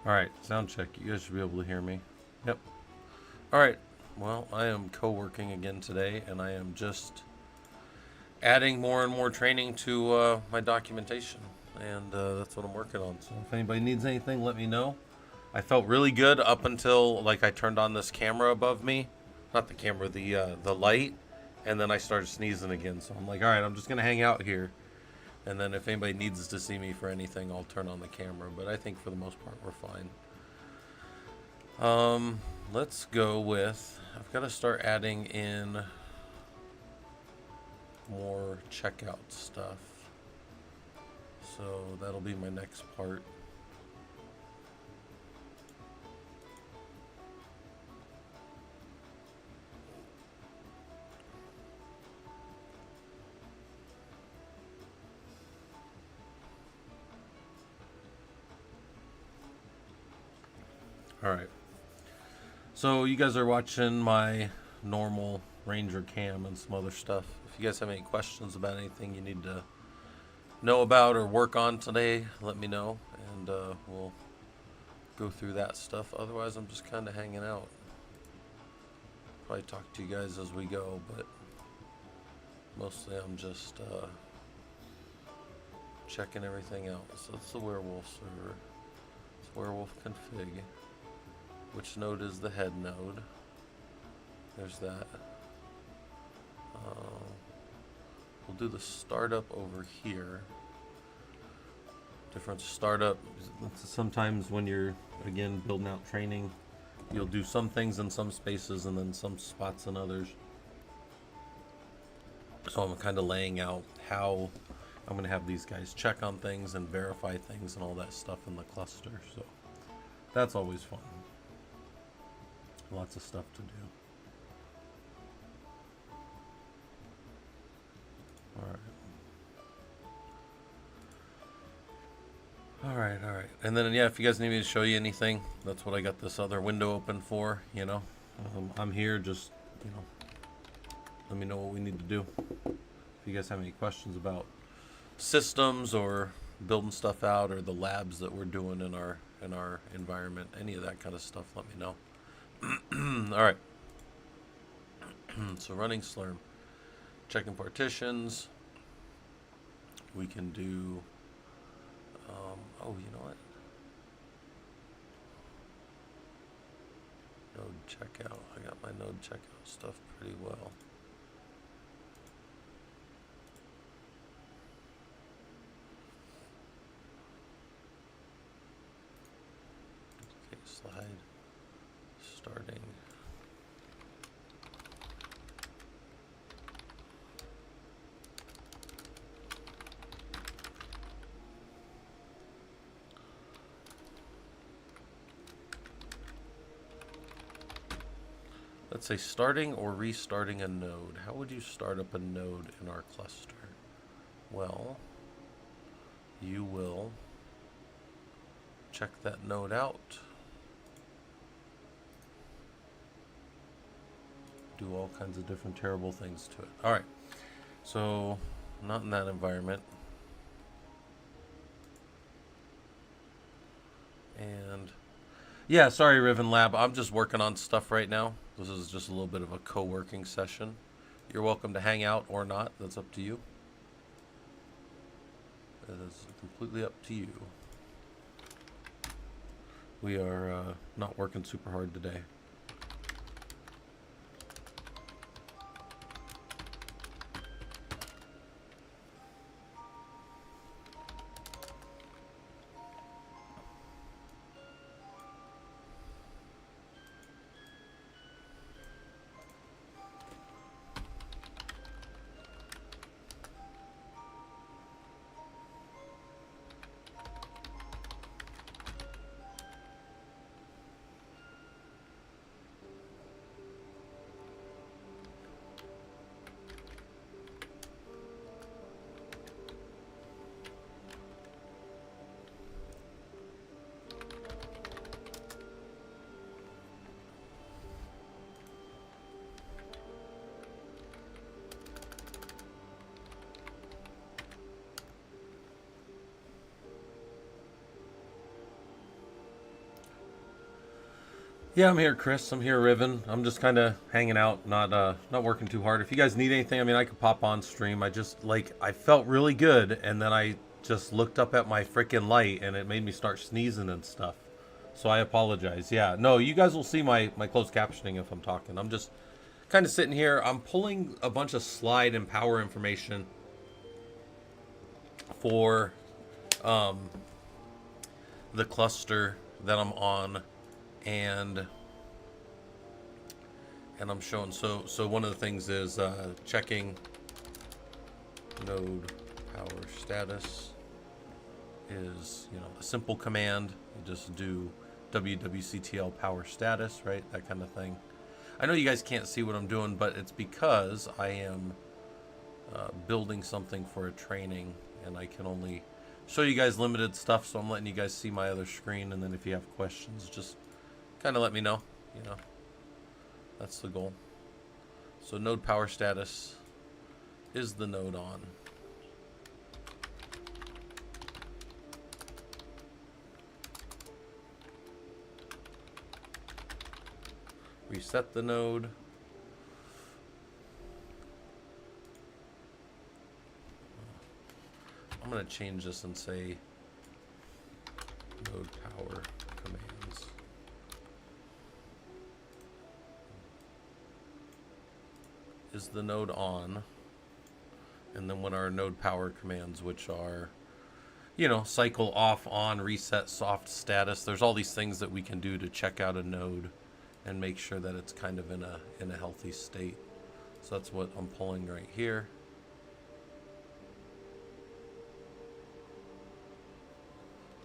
Alright, sound check. You guys should be able to hear me. Yep. Alright, well, I am co-working again today, and I am just adding more and more training to my documentation. And that's what I'm working on. So if anybody needs anything, let me know. I felt really good up until like I turned on this camera above me. Not the camera, the light. And then I started sneezing again. So I'm like, alright, I'm just going to hang out here. And then if anybody needs to see me for anything, I'll turn on the camera. But I think for the most part, we're fine. Let's go with, I've got to start adding in more checkout stuff. So that'll be my next part. All right. So you guys are watching my normal Ranger cam and some other stuff. If you guys have any questions about anything you need to know about or work on today, let me know, and we'll go through that stuff. Otherwise, I'm just kind of hanging out. Probably talk to you guys as we go, but mostly I'm just checking everything out. So it's the werewolf server. It's werewolf config. Which node is the head node? There's that. We'll do the startup over here. Different startup. Sometimes when you're, again, building out training, you'll do some things in some spaces and then some spots in others. So I'm kind of laying out how I'm going to have these guys check on things and verify things and all that stuff in the cluster. So that's always fun. Lots of stuff to do. All right. And then, yeah, if you guys need me to show you anything, that's what I got this other window open for, you know. I'm here, just, you know, let me know what we need to do. If you guys have any questions about systems or building stuff out or the labs that we're doing in our environment, any of that kind of stuff, let me know. All right. So running Slurm, checking partitions. We can do. Oh, you know what? Node checkout. I got my node checkout stuff pretty well. Okay, slide. Starting. Let's say starting or restarting a node. How would you start up a node in our cluster? Well, you will check that node out. Do all kinds of different terrible things to it. All right, so not in that environment. And yeah, sorry, Riven Lab. I'm just working on stuff right now. This is just a little bit of a co-working session. You're welcome to hang out or not. That's up to you. It is completely up to you. We are not working super hard today. Yeah, I'm here, Chris. I'm here, Riven. I'm just kind of hanging out, not working too hard. If you guys need anything, I mean, I could pop on stream. I just I felt really good, and then I just looked up at my freaking light, and it made me start sneezing and stuff. So I apologize. Yeah, no, you guys will see my closed captioning if I'm talking. I'm just kind of sitting here. I'm pulling a bunch of slide and power information for the cluster that I'm on, and I'm showing. So one of the things is checking node power status is, a simple command. You just do wwctl power status, right? That kind of thing. I know you guys can't see what I'm doing, but it's because I am building something for a training, and I can only show you guys limited stuff, so I'm letting you guys see my other screen, and then if you have questions, just kind of let me know. That's the goal. So node power status is the node on. Reset the node. I'm going to change this and say node power commands. Is the node on? And then when our node power commands, which are, cycle off, on, reset, soft status. There's all these things that we can do to check out a node and make sure that it's kind of in a healthy state. So that's what I'm pulling right here.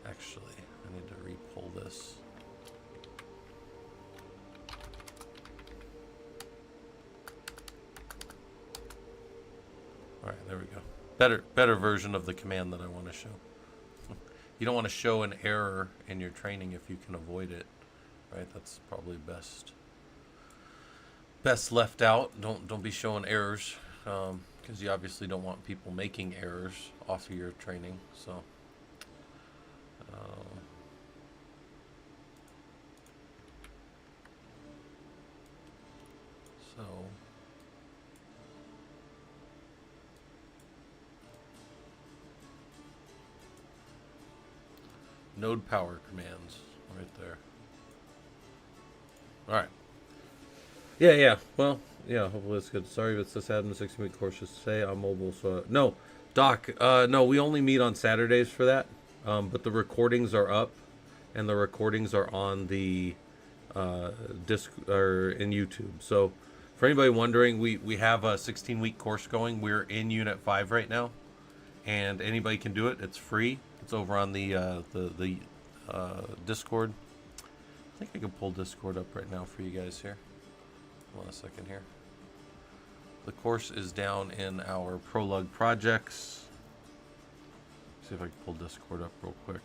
Actually, I need to re-pull this. All right, there we go. Better version of the command that I want to show. You don't want to show an error in your training if you can avoid it. Right, that's probably best left out. Don't be showing errors, because you obviously don't want people making errors off of your training. So, node power commands right there. All right. Yeah. Well, yeah, hopefully it's good. Sorry if it's this admin 16-week course. Just say I'm mobile. So, no, Doc, no, we only meet on Saturdays for that. But the recordings are up, and the recordings are on the disc or in YouTube. So, for anybody wondering, we have a 16-week course going. We're in Unit 5 right now, and anybody can do it. It's free. It's over on the Discord. I think I can pull Discord up right now for you guys here. Hold on a second here. The course is down in our Prolog projects. See if I can pull Discord up real quick.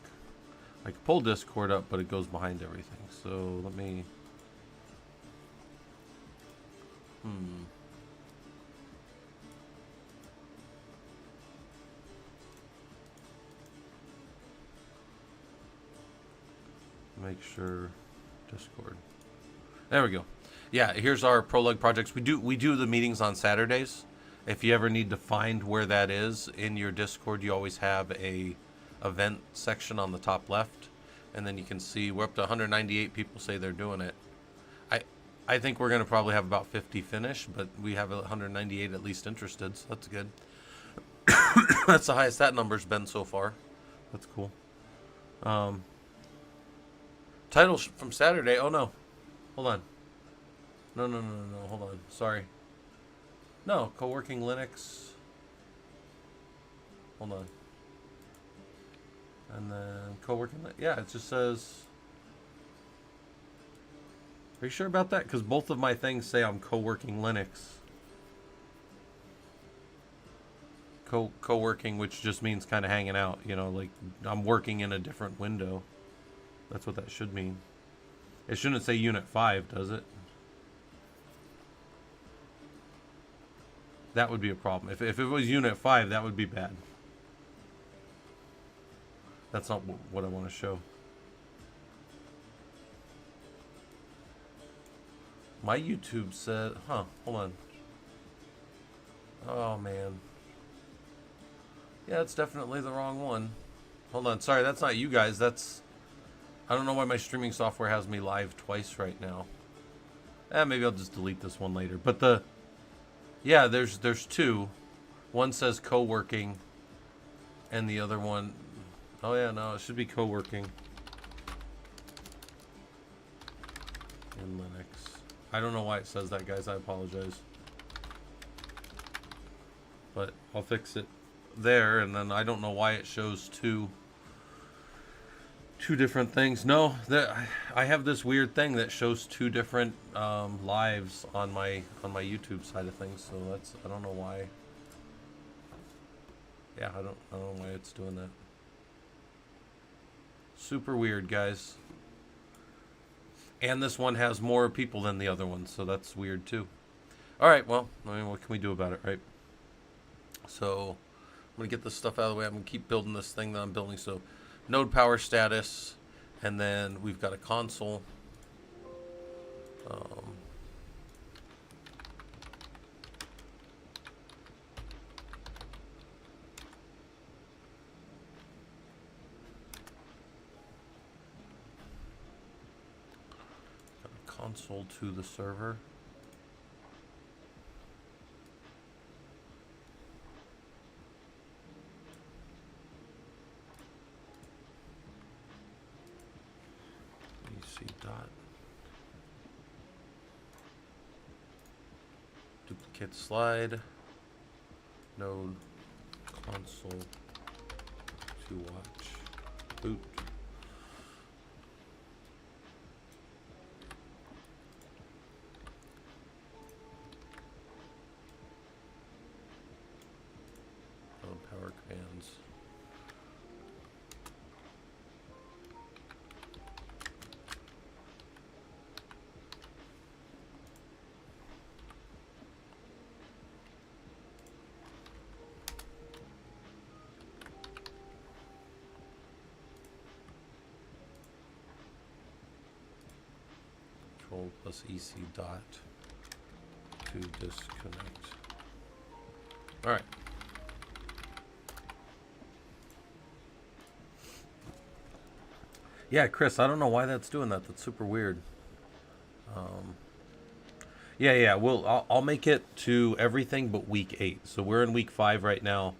I can pull Discord up, but it goes behind everything. So let me... Make sure Discord. There we go. Yeah, here's our Prolog projects. We do the meetings on Saturdays. If you ever need to find where that is in your Discord, you always have a event section on the top left, and then you can see we're up to 198 people say they're doing it. I think we're going to probably have about 50 finish, but we have 198 at least interested, so that's good. That's the highest that number's been so far. That's cool. Title from Saturday. Oh no, hold on. No. Hold on. Sorry. No, Coworking Linux. Hold on. And then Coworking. Yeah, it just says. Are you sure about that? Because both of my things say I'm Coworking Linux. Co-working, which just means kind of hanging out. Like I'm working in a different window. That's what that should mean. It shouldn't say Unit 5, does it? That would be a problem. If it was Unit 5, that would be bad. That's not what I want to show. My YouTube said, huh, hold on. Oh, man. Yeah, it's definitely the wrong one. Hold on. Sorry, that's not you guys. That's... I don't know why my streaming software has me live twice right now. Maybe I'll just delete this one later. But the... Yeah, there's two. One says Coworking, and the other one... Oh, yeah, no, it should be Coworking. In Linux. I don't know why it says that, guys. I apologize. But I'll fix it there, and then I don't know why it shows two different things. No, I have this weird thing that shows two different lives on my YouTube side of things. So that's, I don't know why. Yeah, I don't know why it's doing that. Super weird, guys. And this one has more people than the other one, so that's weird too. All right, well, I mean, what can we do about it, right? So I'm gonna get this stuff out of the way. I'm gonna keep building this thing that I'm building. So node power status, and then we've got a console. Got a console to the server. Dot duplicate slide node console to watch boot. Node power commands. Control plus EC dot to disconnect. All right. Yeah, Chris, I don't know why that's doing that. That's super weird. Yeah. I'll make it to everything but week 8. So we're in week 5 right now,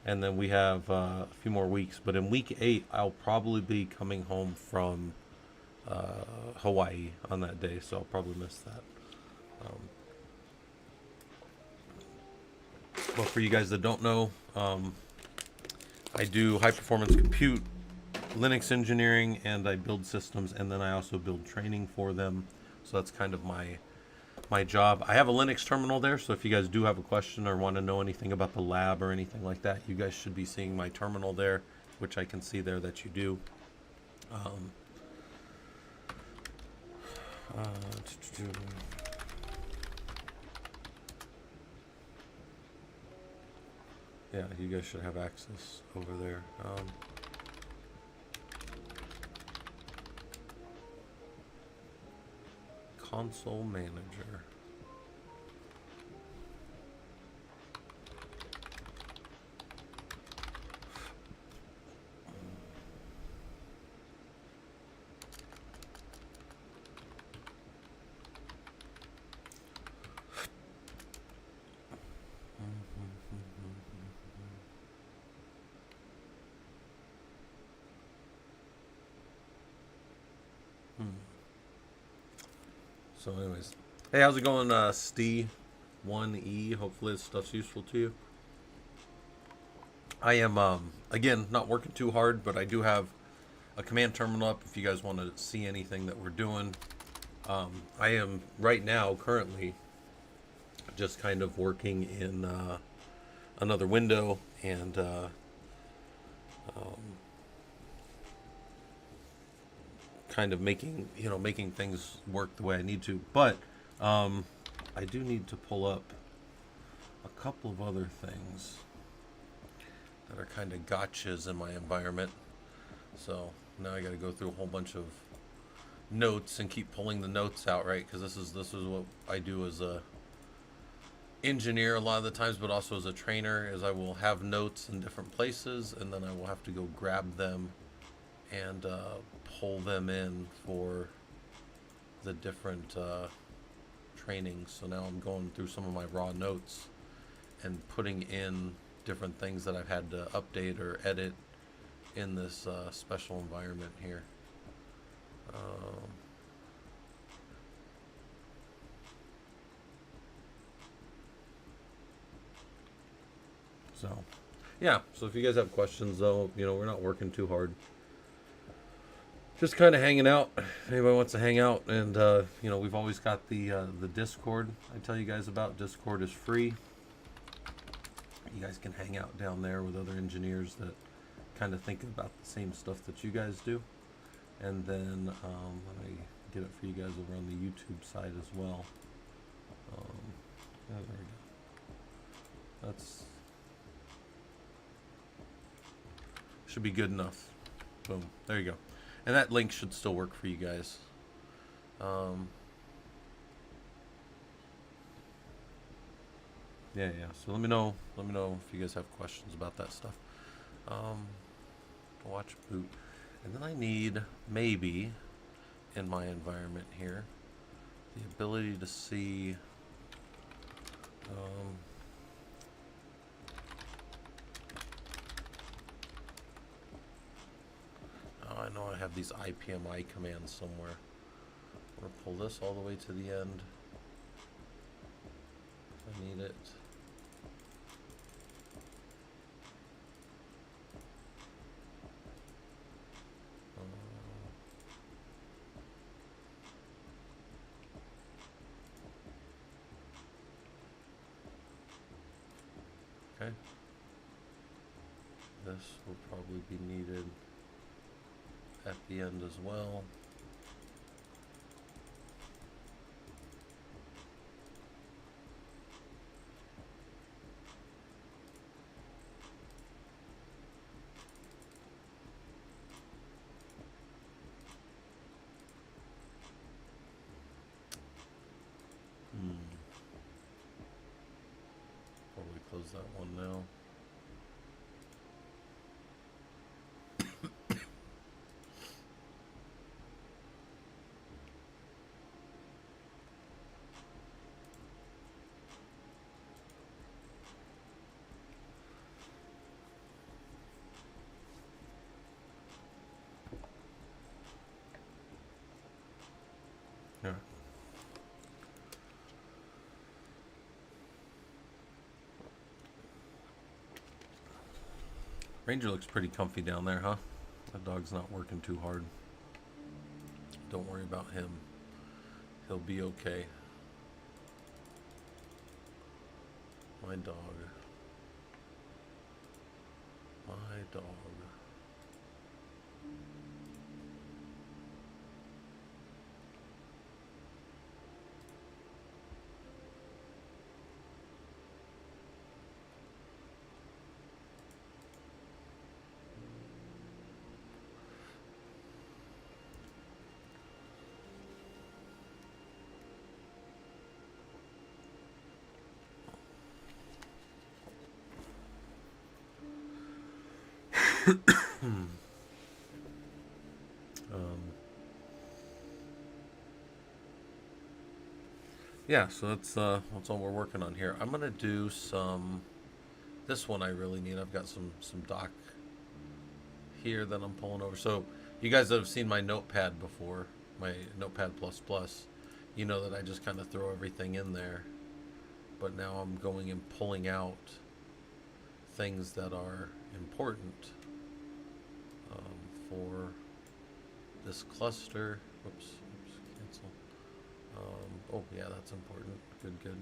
and then we have a few more weeks. But in week 8, I'll probably be coming home from Hawaii on that day, so I'll probably miss that. But for you guys that don't know, I do high performance compute, Linux engineering, and I build systems, and then I also build training for them. So that's kind of my job. I have a Linux terminal there, so if you guys do have a question or want to know anything about the lab or anything like that, you guys should be seeing my terminal there, which I can see there that you do. Yeah, you guys should have access over there. Console manager. So anyways, hey, how's it going, Ste1E? Hopefully this stuff's useful to you. I am, again, not working too hard, but I do have a command terminal up if you guys want to see anything that we're doing. I am right now, currently, just kind of working in another window and kind of making things work the way I need to. But I do need to pull up a couple of other things that are kind of gotchas in my environment. So now I got to go through a whole bunch of notes and keep pulling the notes out, right? Because this is what I do as a engineer a lot of the times, but also as a trainer, is I will have notes in different places, and then I will have to go grab them and pull them in for the different trainings. So now I'm going through some of my raw notes and putting in different things that I've had to update or edit in this special environment here. So, yeah. So if you guys have questions, though, we're not working too hard. Just kind of hanging out. If anybody wants to hang out, and we've always got the Discord. I tell you guys about. Discord is free. You guys can hang out down there with other engineers that kind of think about the same stuff that you guys do. And then let me get it for you guys over on the YouTube side as well. There we go. That's should be good enough. Boom. There you go. And that link should still work for you guys. Yeah. So let me know if you guys have questions about that stuff. Watch boot. And then I need, maybe, in my environment here, the ability to see I know I have these IPMI commands somewhere. I'm going to pull this all the way to the end. I need it. Okay. This will probably be needed at the end as well. Probably close that one now. All right. Ranger looks pretty comfy down there, huh? That dog's not working too hard. Don't worry about him. He'll be okay. My dog. My dog. Yeah, so that's all we're working on here. I'm gonna do some. This one I really need. I've got some doc here that I'm pulling over. So you guys that have seen my notepad before, my Notepad++, you know that I just kind of throw everything in there. But now I'm going and pulling out things that are important for this cluster. Whoops, cancel. Oh yeah, that's important. Good.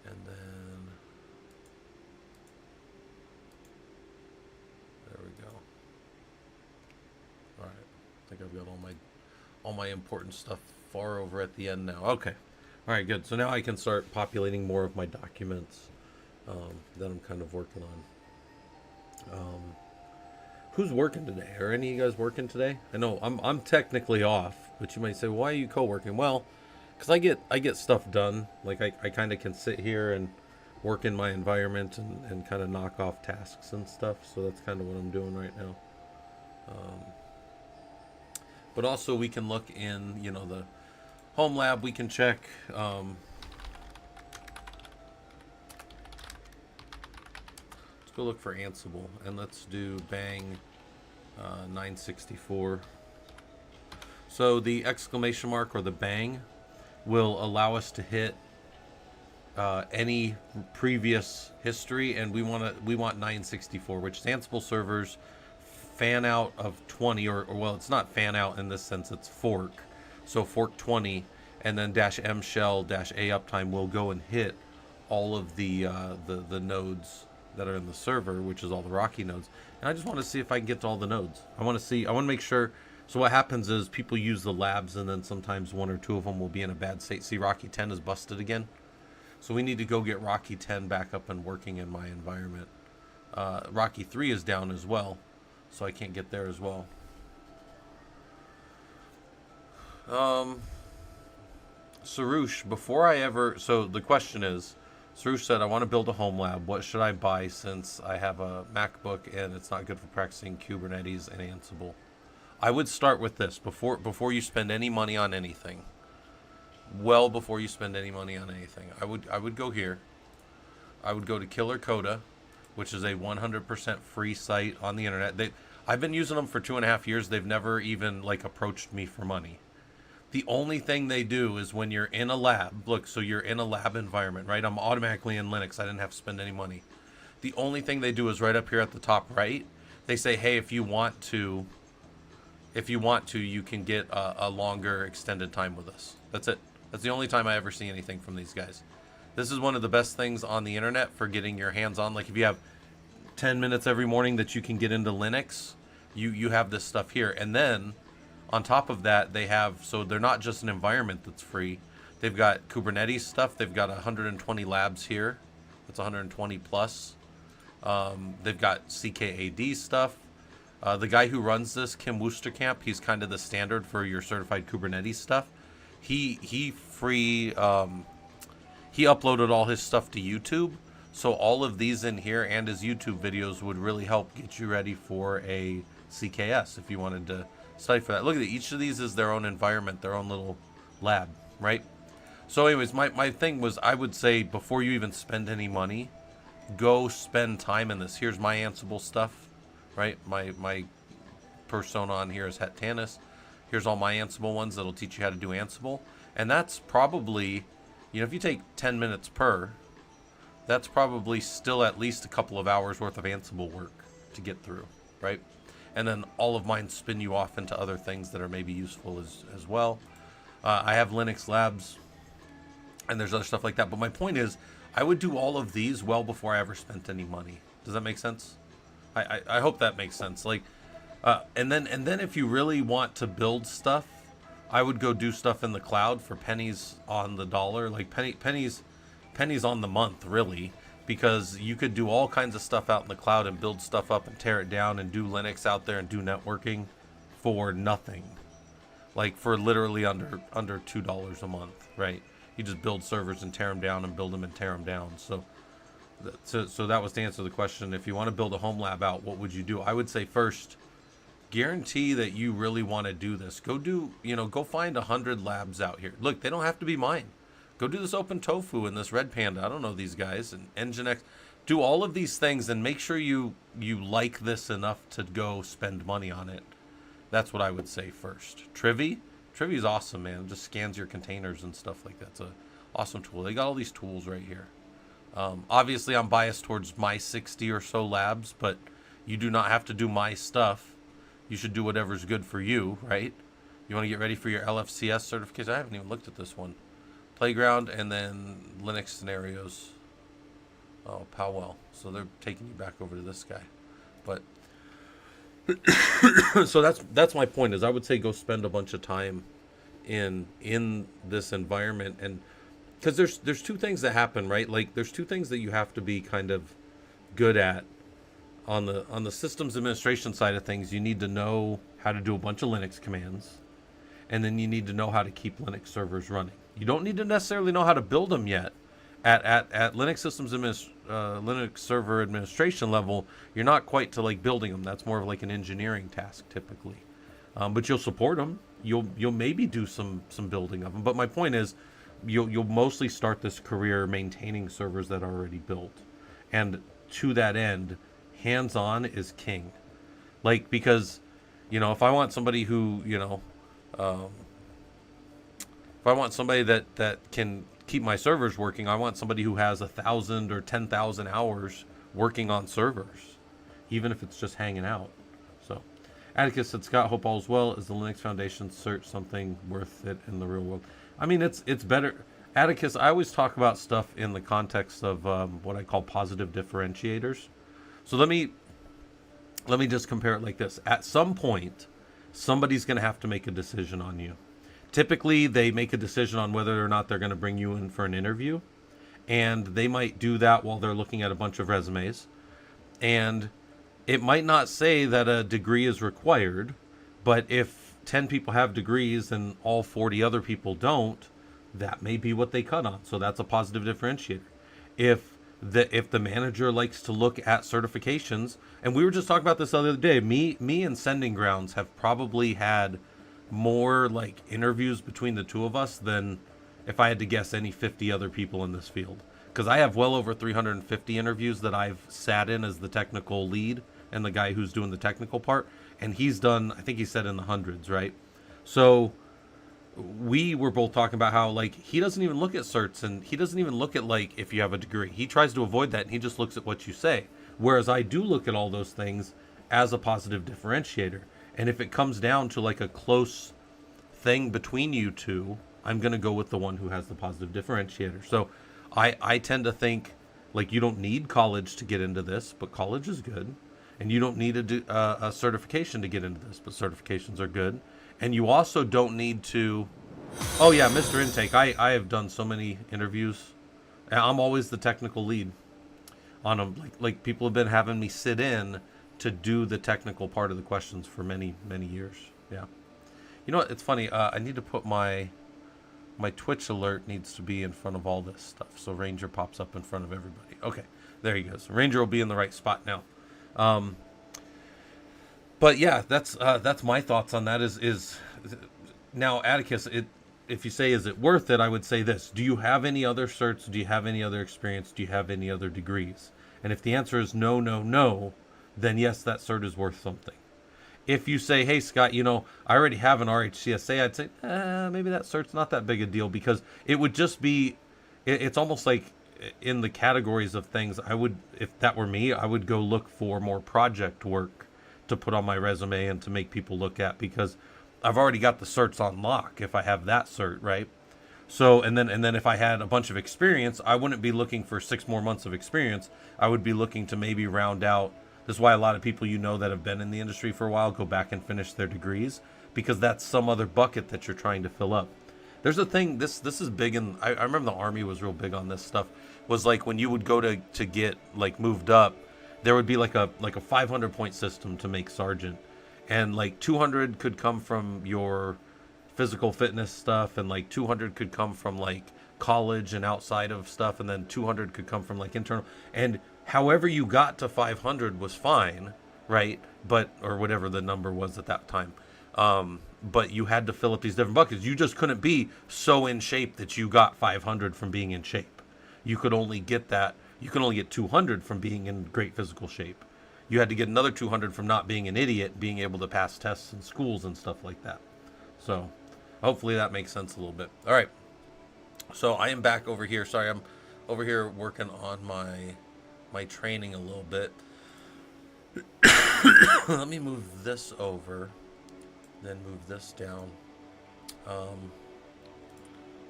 And then there we go. All right, I think I've got all my important stuff far over at the end now. Okay. All right, good. So now I can start populating more of my documents that I'm kind of working on. Who's working today? Are any of you guys working today? I know I'm technically off. But you might say, why are you co-working? Well, because I get stuff done. Like I kind of can sit here and work in my environment and kind of knock off tasks and stuff. So that's kind of what I'm doing right now. Um, but also we can look in, the home lab. We can check. Let's go look for Ansible and let's do bang 964. So the exclamation mark or the bang will allow us to hit any previous history, and we want 964, which is Ansible servers fan out of 20, or well, it's not fan out in this sense, it's fork. So fork 20, and then -m shell -a uptime will go and hit all of the nodes that are in the server, which is all the Rocky nodes. And I just want to see if I can get to all the nodes. I want to make sure. So what happens is people use the labs, and then sometimes one or two of them will be in a bad state. See, Rocky 10 is busted again. So we need to go get Rocky 10 back up and working in my environment. Rocky 3 is down as well, so I can't get there as well. Sarush, so the question is, Sarush said, I want to build a home lab. What should I buy since I have a MacBook and it's not good for practicing Kubernetes and Ansible? I would start with this before you spend any money on anything. Well, before you spend any money on anything, I would go here. I would go to Killer Coda, which is a 100% free site on the internet. I've been using them for 2.5 years. They've never even approached me for money. The only thing they do is when you're in a lab. Look, so you're in a lab environment, right? I'm automatically in Linux. I didn't have to spend any money. The only thing they do is right up here at the top right. They say, hey, if you want to, you can get a longer extended time with us. That's it. That's the only time I ever see anything from these guys. This is one of the best things on the internet for getting your hands on. Like if you have 10 minutes every morning that you can get into Linux, you have this stuff here. And then on top of that, they have, so they're not just an environment that's free. They've got Kubernetes stuff. They've got 120 labs here. That's 120 plus. They've got CKAD stuff. The guy who runs this, Kim Woosterkamp, he's kind of the standard for your certified Kubernetes stuff. He uploaded all his stuff to YouTube, so all of these in here and his YouTube videos would really help get you ready for a CKS if you wanted to study for that. Look at it, each of these is their own environment, their own little lab, right? So anyways, my thing was, I would say before you even spend any money, go spend time in this. Here's my Ansible stuff, right? My persona on here is Het Tanis. Here's all my Ansible ones that'll teach you how to do Ansible. And that's probably, if you take 10 minutes per, that's probably still at least a couple of hours worth of Ansible work to get through, right? And then all of mine spin you off into other things that are maybe useful as well. I have Linux labs, and there's other stuff like that. But my point is, I would do all of these well before I ever spent any money. Does that make sense? I hope that makes sense. And then if you really want to build stuff, I would go do stuff in the cloud for pennies on the dollar, like pennies on the month, really, because you could do all kinds of stuff out in the cloud and build stuff up and tear it down and do Linux out there and do networking for nothing, like for literally under $2 a month, right? You just build servers and tear them down and build them and tear them down. So that was to answer the question. If you want to build a home lab out, what would you do? I would say first, guarantee that you really want to do this. Go find 100 labs out here. Look, they don't have to be mine. Go do this Open Tofu and this Red Panda. I don't know these guys. And Nginx. Do all of these things and make sure you like this enough to go spend money on it. That's what I would say first. Trivi's awesome, man. It just scans your containers and stuff like that. It's an awesome tool. They got all these tools right here. Obviously, I'm biased towards my 60 or so labs, but you do not have to do my stuff. You should do whatever's good for you, right? You want to get ready for your LFCS certification? I haven't even looked at this one. Playground and then Linux scenarios. Oh, Powell. So they're taking you back over to this guy. But so that's my point, is I would say go spend a bunch of time in this environment, and because there's two things that happen, right? Like there's two things that you have to be kind of good at. On the systems administration side of things, you need to know how to do a bunch of Linux commands, and then you need to know how to keep Linux servers running. You don't need to necessarily know how to build them yet. At Linux Linux server administration level, you're not quite to like building them. That's more of like an engineering task typically. But you'll support them. You'll maybe do some building of them. But my point is, you'll mostly start this career maintaining servers that are already built, and to that end, hands-on is king. Like, because, if I want somebody who, if I want somebody that can keep my servers working, I want somebody who has 1,000 or 10,000 hours working on servers, even if it's just hanging out. So, Atticus said, Scott, hope all's well. Is the Linux Foundation search something worth it in the real world? I mean, it's better. Atticus, I always talk about stuff in the context of what I call positive differentiators. So let me just compare it like this. At some point, somebody's going to have to make a decision on you. Typically, they make a decision on whether or not they're going to bring you in for an interview. And they might do that while they're looking at a bunch of resumes. And it might not say that a degree is required, but if 10 people have degrees and all 40 other people don't, that may be what they cut on. So that's a positive differentiator. If the manager likes to look at certifications, and we were just talking about this the other day, me and Sending Grounds have probably had more like interviews between the two of us than, if I had to guess, any 50 other people in this field. Because I have well over 350 interviews that I've sat in as the technical lead and the guy who's doing the technical part. And he's done, I think he said in the hundreds, right? So we were both talking about how, like, he doesn't even look at certs, and he doesn't even look at, like, if you have a degree. He tries to avoid that, and he just looks at what you say. Whereas I do look at all those things as a positive differentiator. And if it comes down to, like, a close thing between you two, I'm going to go with the one who has the positive differentiator. So I tend to think, like, you don't need college to get into this, but college is good. And you don't need a certification to get into this, but certifications are good. And you also don't need to... Oh, yeah, Mr. Intake. I have done so many interviews. I'm always the technical lead on them. Like people have been having me sit in to do the technical part of the questions for many, many years. Yeah. You know what? It's funny. I need to put my Twitch alert needs to be in front of all this stuff. So Ranger pops up in front of everybody. Okay. There he goes. Ranger will be in the right spot now. But yeah, that's my thoughts on that. Is now, Atticus, if you say, is it worth it? I would say this: do you have any other certs? Do you have any other experience? Do you have any other degrees? And if the answer is no, no, no, then yes, that cert is worth something. If you say, hey, Scott, I already have an RHCSA, I'd say maybe that cert's not that big a deal, because it would just be, it's almost like in the categories of things, if that were me, I would go look for more project work to put on my resume and to make people look at, because I've already got the certs on lock if I have that cert, right? So, and then if I had a bunch of experience, I wouldn't be looking for 6 more months of experience. I would be looking to maybe round out. This is why a lot of people that have been in the industry for a while go back and finish their degrees, because that's some other bucket that you're trying to fill up. There's a thing, this is big, and I remember the Army was real big on this stuff, was like when you would go to get like moved up, there would be like a 500 point system to make sergeant, and like 200 could come from your physical fitness stuff, and like 200 could come from like college and outside of stuff, and then 200 could come from like internal, and however you got to 500 was fine, right? But, or whatever the number was at that time, but you had to fill up these different buckets. You just couldn't be so in shape that you got 500 from being in shape. You could only get 200 from being in great physical shape. You had to get another 200 from not being an idiot, being able to pass tests in schools and stuff like that. So hopefully that makes sense a little bit. All right. So I am back over here. Sorry, I'm over here working on my training a little bit. Let me move this over, then move this down.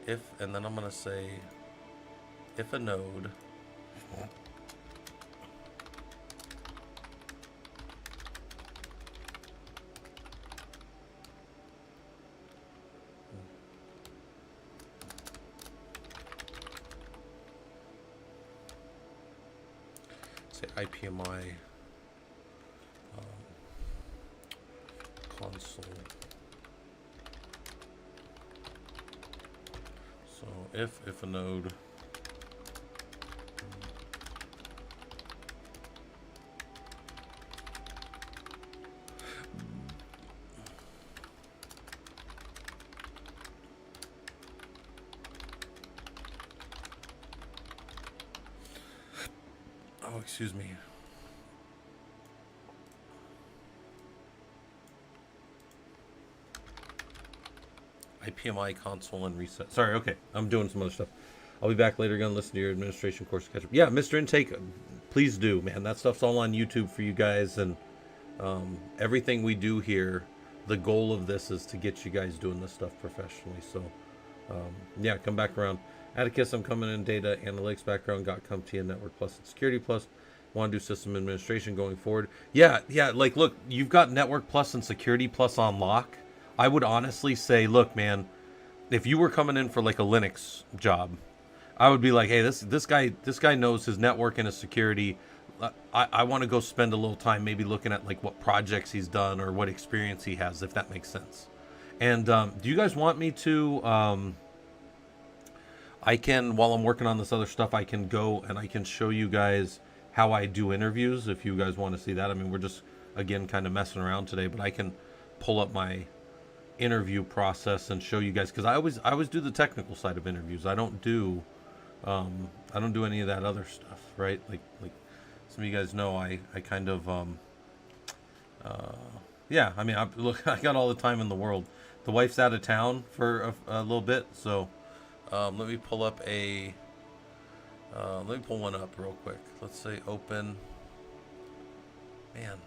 And then I'm going to say, if a node say IPMI console So if a node. Oh, excuse me. IPMI console and reset. Sorry, okay. I'm doing some other stuff. I'll be back later. Gonna listen to your administration course to catch up. Yeah, Mr. Intake, please do, man. That stuff's all on YouTube for you guys, and everything we do here, the goal of this is to get you guys doing this stuff professionally. So, yeah, come back around. Atticus, I'm coming in data analytics background, got CompTIA Network Plus and Security Plus. Want to do system administration going forward. Yeah, like, look, you've got Network Plus and Security Plus on lock. I would honestly say, look, man, if you were coming in for like a Linux job, I would be like, hey, this guy knows his network and his security. I want to go spend a little time maybe looking at like what projects he's done or what experience he has, if that makes sense. And do you guys want me to? I can, while I'm working on this other stuff, I can go and I can show you guys how I do interviews if you guys want to see that. I mean, we're just again kind of messing around today, but I can pull up my interview process and show you guys, because I always do the technical side of interviews. I don't do any of that other stuff, right? Like some of you guys know, I kind of yeah, I mean, look, I got all the time in the world. The wife's out of town for a little bit, so let me pull up let me pull one up real quick. Let's say open. Man,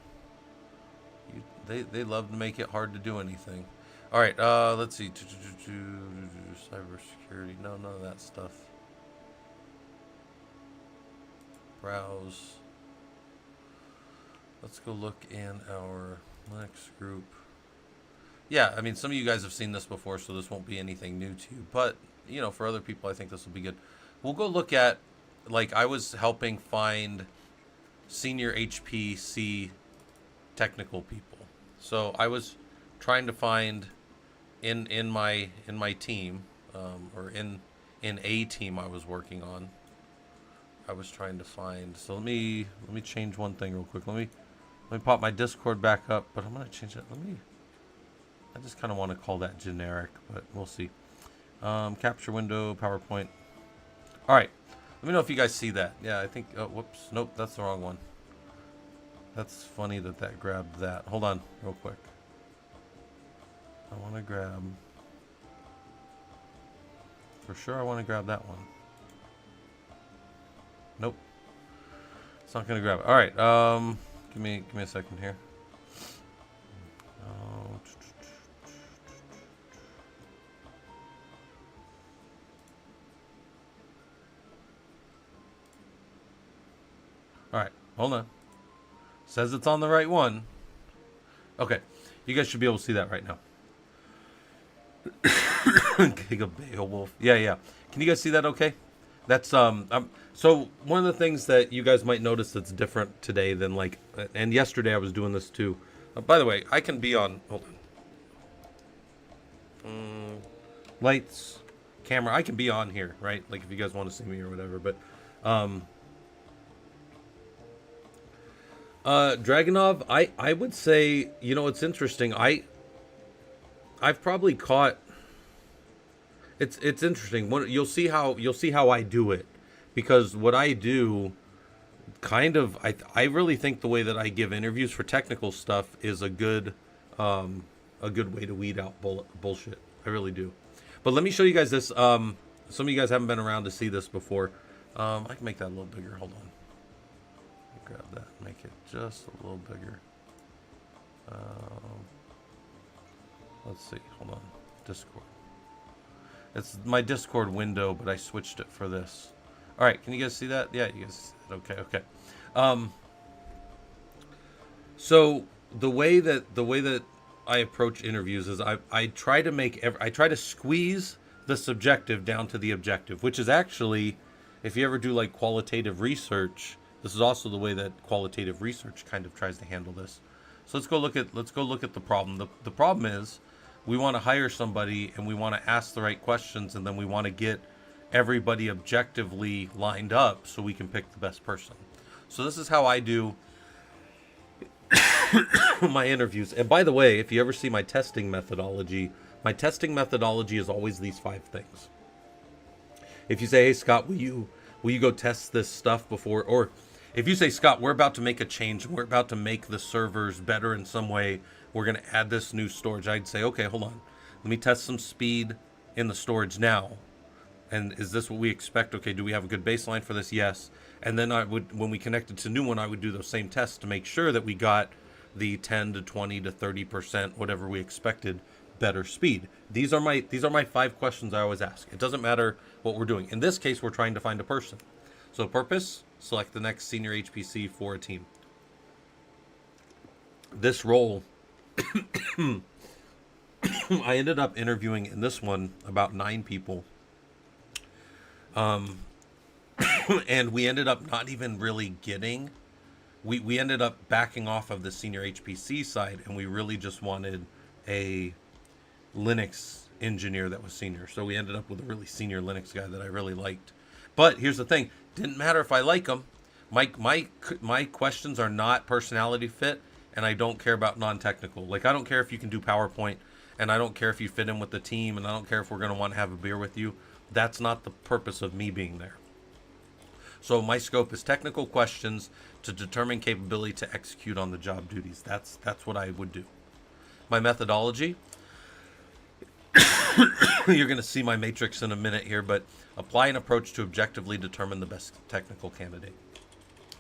they love to make it hard to do anything. All right, let's see. Cybersecurity. No, none of that stuff. Browse. Let's go look in our Linux group. Yeah, I mean, some of you guys have seen this before, so this won't be anything new to you. But, you know, for other people, I think this will be good. We'll go look at, like, I was helping find senior HPC technical people. So I was trying to find in my team, or in a team I was working on. I was trying to find. So let me change one thing real quick. Let me pop my Discord back up, but I'm gonna change it. I just kind of want to call that generic, but we'll see. Capture window, PowerPoint. All right. Let me know if you guys see that. Yeah, I think. Oh, whoops. Nope, that's the wrong one. That's funny that grabbed that. Hold on, real quick. I want to grab. For sure, I want to grab that one. Nope. It's not gonna grab it. All right. Give me a second here. All right, hold on. Says it's on the right one. Okay, you guys should be able to see that right now. Giga Beowulf. Yeah. Can you guys see that? Okay. That's so one of the things that you guys might notice that's different today than like, and yesterday I was doing this too. By the way, I can be on. Hold on. Lights, camera. I can be on here, right? Like if you guys want to see me or whatever. But Dragonov, I would say, you know, it's interesting. I've probably caught. It's interesting. You'll see how I do it, because what I do, kind of, I really think the way that I give interviews for technical stuff is a good way to weed out bullshit. I really do. But let me show you guys this. Some of you guys haven't been around to see this before. I can make that a little bigger. Hold on. Grab that, make it just a little bigger. Let's see, hold on. Discord. It's my Discord window, but I switched it for this. All right, can you guys see that? Yeah, you guys see that. Okay. So the way that I approach interviews is I try to squeeze the subjective down to the objective, which is actually, if you ever do like qualitative research, this is also the way that qualitative research kind of tries to handle this. So let's go look at the problem. The problem is, we want to hire somebody and we want to ask the right questions, and then we want to get everybody objectively lined up so we can pick the best person. So this is how I do my interviews. And by the way, if you ever see my testing methodology is always these 5 things. If you say, hey Scott, will you go test this stuff before, or if you say, Scott, we're about to make a change, we're about to make the servers better in some way, we're going to add this new storage, I'd say, okay, hold on, let me test some speed in the storage now. And is this what we expect? Okay, do we have a good baseline for this? Yes. And then I would, when we connected to new one, I would do those same tests to make sure that we got the 10 to 20 to 30%, whatever we expected, better speed. These are my 5 questions I always ask. It doesn't matter what we're doing. In this case, we're trying to find a person. So purpose, select the next senior HPC for a team. This role, I ended up interviewing in this one about 9 people. And we ended up not even really getting, we ended up backing off of the senior HPC side, and we really just wanted a Linux engineer that was senior. So we ended up with a really senior Linux guy that I really liked. But here's the thing, didn't matter if I like him. My questions are not personality fit, and I don't care about non-technical. Like, I don't care if you can do PowerPoint, and I don't care if you fit in with the team, and I don't care if we're going to want to have a beer with you. That's not the purpose of me being there. So my scope is technical questions to determine capability to execute on the job duties. That's what I would do. My methodology, you're going to see my matrix in a minute here, but apply an approach to objectively determine the best technical candidate.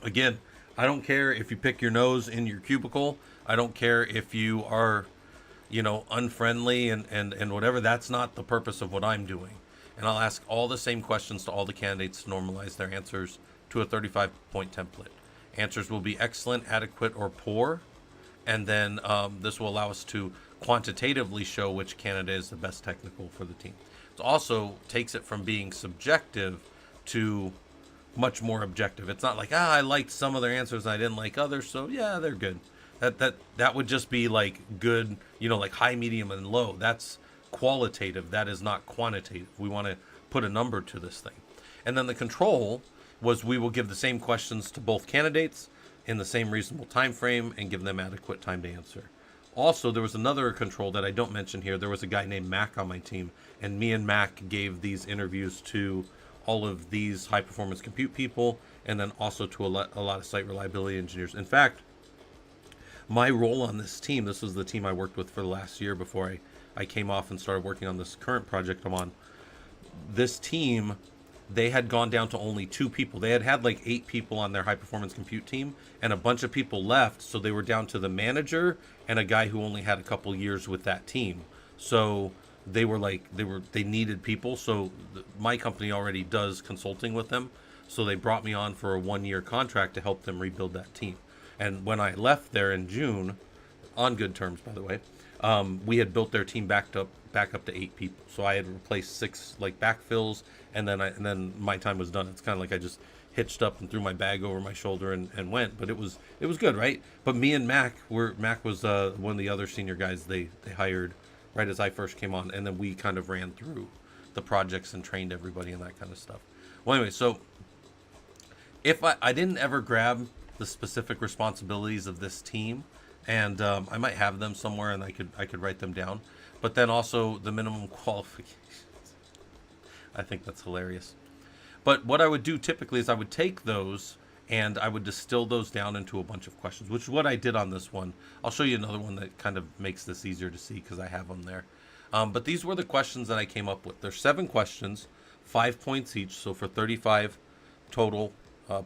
Again, I don't care if you pick your nose in your cubicle. I don't care if you are, unfriendly and whatever. That's not the purpose of what I'm doing. And I'll ask all the same questions to all the candidates to normalize their answers to a 35-point template. Answers will be excellent, adequate, or poor. And then this will allow us to quantitatively show which candidate is the best technical for the team. It also takes it from being subjective to much more objective. It's not like, I liked some of their answers and I didn't like others, so yeah, they're good. That would just be like good, like high, medium, and low. That's qualitative. That is not quantitative. We want to put a number to this thing. And then the control was we will give the same questions to both candidates in the same reasonable time frame and give them adequate time to answer. Also, there was another control that I don't mention here. There was a guy named Mac on my team, and me and Mac gave these interviews to all of these high performance compute people, and then also to a lot of site reliability engineers. In fact, my role on this team, this was the team I worked with for the last year before I came off and started working on this current project I'm on. This team, they had gone down to only 2 people. They had like 8 people on their high performance compute team, and a bunch of people left, so they were down to the manager and a guy who only had a couple years with that team. So they needed people. So my company already does consulting with them, so they brought me on for a 1-year contract to help them rebuild that team. And when I left there in June, on good terms by the way, we had built their team back up to 8 people. So I had replaced 6 like backfills, and then my time was done. It's kind of like I just hitched up and threw my bag over my shoulder and went. But it was good, right? But me and Mac was one of the other senior guys they hired right as I first came on, and then we kind of ran through the projects and trained everybody and that kind of stuff. Well, anyway, so if I didn't ever grab the specific responsibilities of this team, and I might have them somewhere, and I could write them down. But then also the minimum qualifications. I think that's hilarious. But what I would do typically is I would take those and I would distill those down into a bunch of questions, which is what I did on this one. I'll show you another one that kind of makes this easier to see because I have them there. But these were the questions that I came up with. There's 7 questions, 5 points each, so for 35 total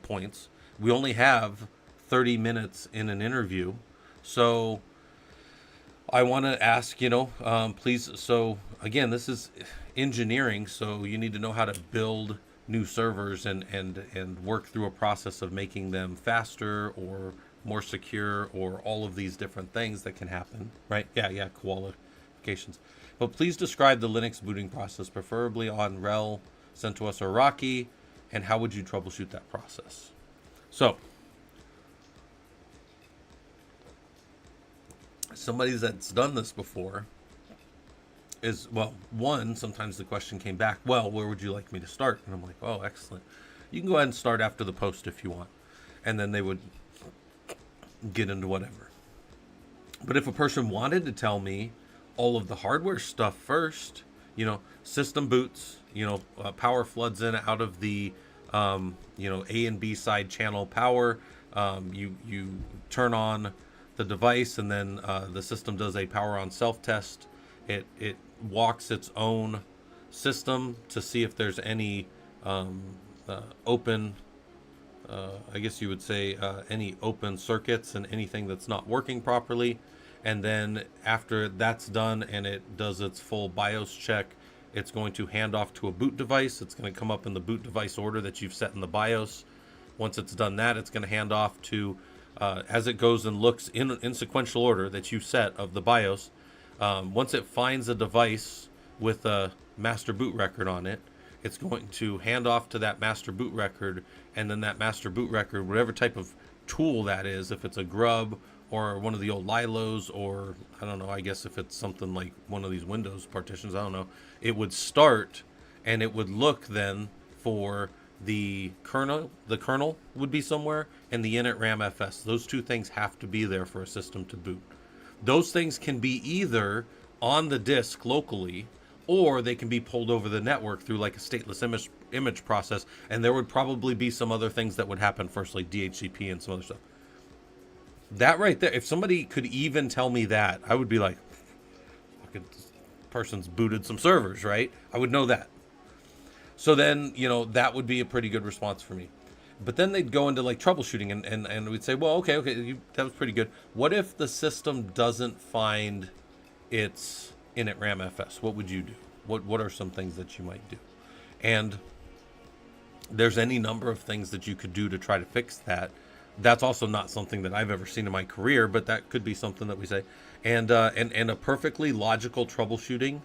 points. We only have 30 minutes in an interview. So I want to ask, please. So again, this is engineering. So you need to know how to build new servers and work through a process of making them faster or more secure or all of these different things that can happen, right? Yeah, qualifications. But please describe the Linux booting process, preferably on RHEL, CentOS, or Rocky, and how would you troubleshoot that process? So somebody that's done this before, is, well, one, sometimes the question came back, well, where would you like me to start? And I'm like, oh, excellent. You can go ahead and start after the post if you want. And then they would get into whatever. But if a person wanted to tell me all of the hardware stuff first, system boots, power floods in out of the, A and B side channel power. You turn on the device, and then the system does a power on self test. It walks its own system to see if there's any open, I guess you would say, any open circuits and anything that's not working properly. And then after that's done and it does its full BIOS check, it's going to hand off to a boot device. It's going to come up in the boot device order that you've set in the BIOS. Once it's done that, it's going to hand off to, as it goes and looks in sequential order that you set of the BIOS. Once it finds a device with a master boot record on it, it's going to hand off to that master boot record, and then that master boot record, whatever type of tool that is, if it's a grub or one of the old Lilos, or I don't know, I guess if it's something like one of these Windows partitions, I don't know, it would start and it would look then for the kernel would be somewhere, and the init RAM FS. Those two things have to be there for a system to boot. Those things can be either on the disk locally, or they can be pulled over the network through like a stateless image process, and there would probably be some other things that would happen first, like DHCP and some other stuff. That right there, if somebody could even tell me that, I would be like, fucking person's booted some servers, right? I would know that. So then, that would be a pretty good response for me. But then they'd go into like troubleshooting, and we'd say, well, okay, that was pretty good. What if the system doesn't find its init RAM FS? What would you do? What are some things that you might do? And there's any number of things that you could do to try to fix that. That's also not something that I've ever seen in my career, but that could be something that we say. And a perfectly logical troubleshooting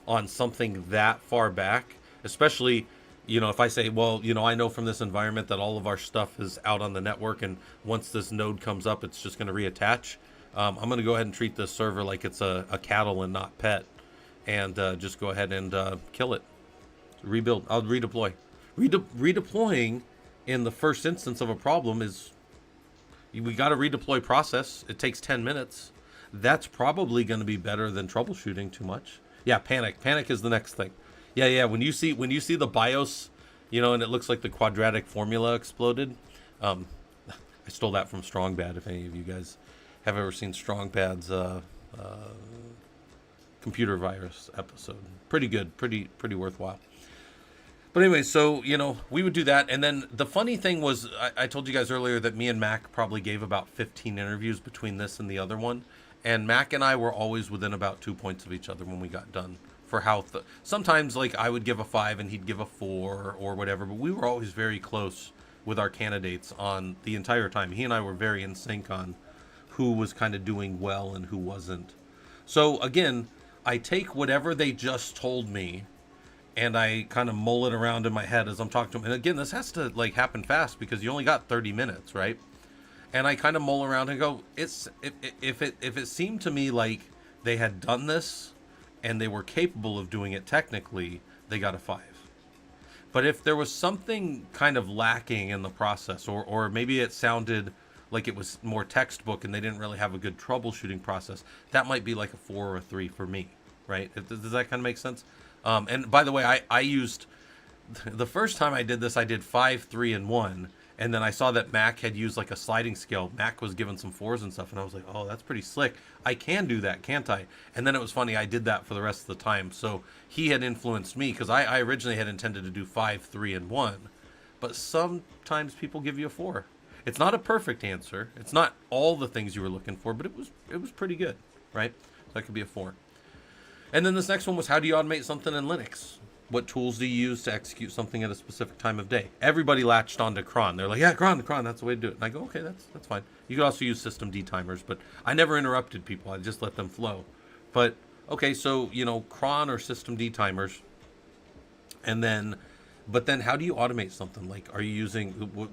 on something that far back, especially, if I say, well, I know from this environment that all of our stuff is out on the network, and once this node comes up, it's just going to reattach. I'm going to go ahead and treat this server like it's a cattle and not pet, and just go ahead and kill it. Rebuild. I'll redeploy. Redeploying in the first instance of a problem is, we got a redeploy process. It takes 10 minutes. That's probably going to be better than troubleshooting too much. Yeah, panic. Panic is the next thing. Yeah. When you see the BIOS, and it looks like the quadratic formula exploded. I stole that from Strong Bad. If any of you guys have ever seen Strong Bad's computer virus episode, pretty good, pretty worthwhile. But anyway, so, we would do that. And then the funny thing was, I told you guys earlier that me and Mac probably gave about 15 interviews between this and the other one. And Mac and I were always within about 2 points of each other when we got done for how sometimes like I would give a 5 and he'd give a 4 or whatever. But we were always very close with our candidates on the entire time. He and I were very in sync on who was kind of doing well and who wasn't. So again, I take whatever they just told me and I kind of mull it around in my head as I'm talking to them. And again, this has to like happen fast because you only got 30 minutes, right? And I kind of mull around and go, if it seemed to me like they had done this and they were capable of doing it technically, they got a 5. But if there was something kind of lacking in the process, or maybe it sounded like it was more textbook and they didn't really have a good troubleshooting process, that might be like a 4 or a 3 for me, right? Does that kind of make sense? And by the way, I used, the first time I did this, I did 5, 3, and 1. And then I saw that Mac had used like a sliding scale. Mac was given some 4s and stuff. And I was like, oh, that's pretty slick. I can do that, can't I? And then it was funny. I did that for the rest of the time. So he had influenced me because I originally had intended to do 5, 3, and 1. But sometimes people give you a 4. It's not a perfect answer. It's not all the things you were looking for, but it was pretty good, right? So that could be a 4. And then this next one was, how do you automate something in Linux? What tools do you use to execute something at a specific time of day? Everybody latched onto cron. They're like, yeah, cron, that's the way to do it. And I go, okay, that's fine. You could also use system D timers, but I never interrupted people. I just let them flow. But, okay, so, cron or system D timers. And then, but then how do you automate something? Like, are you using,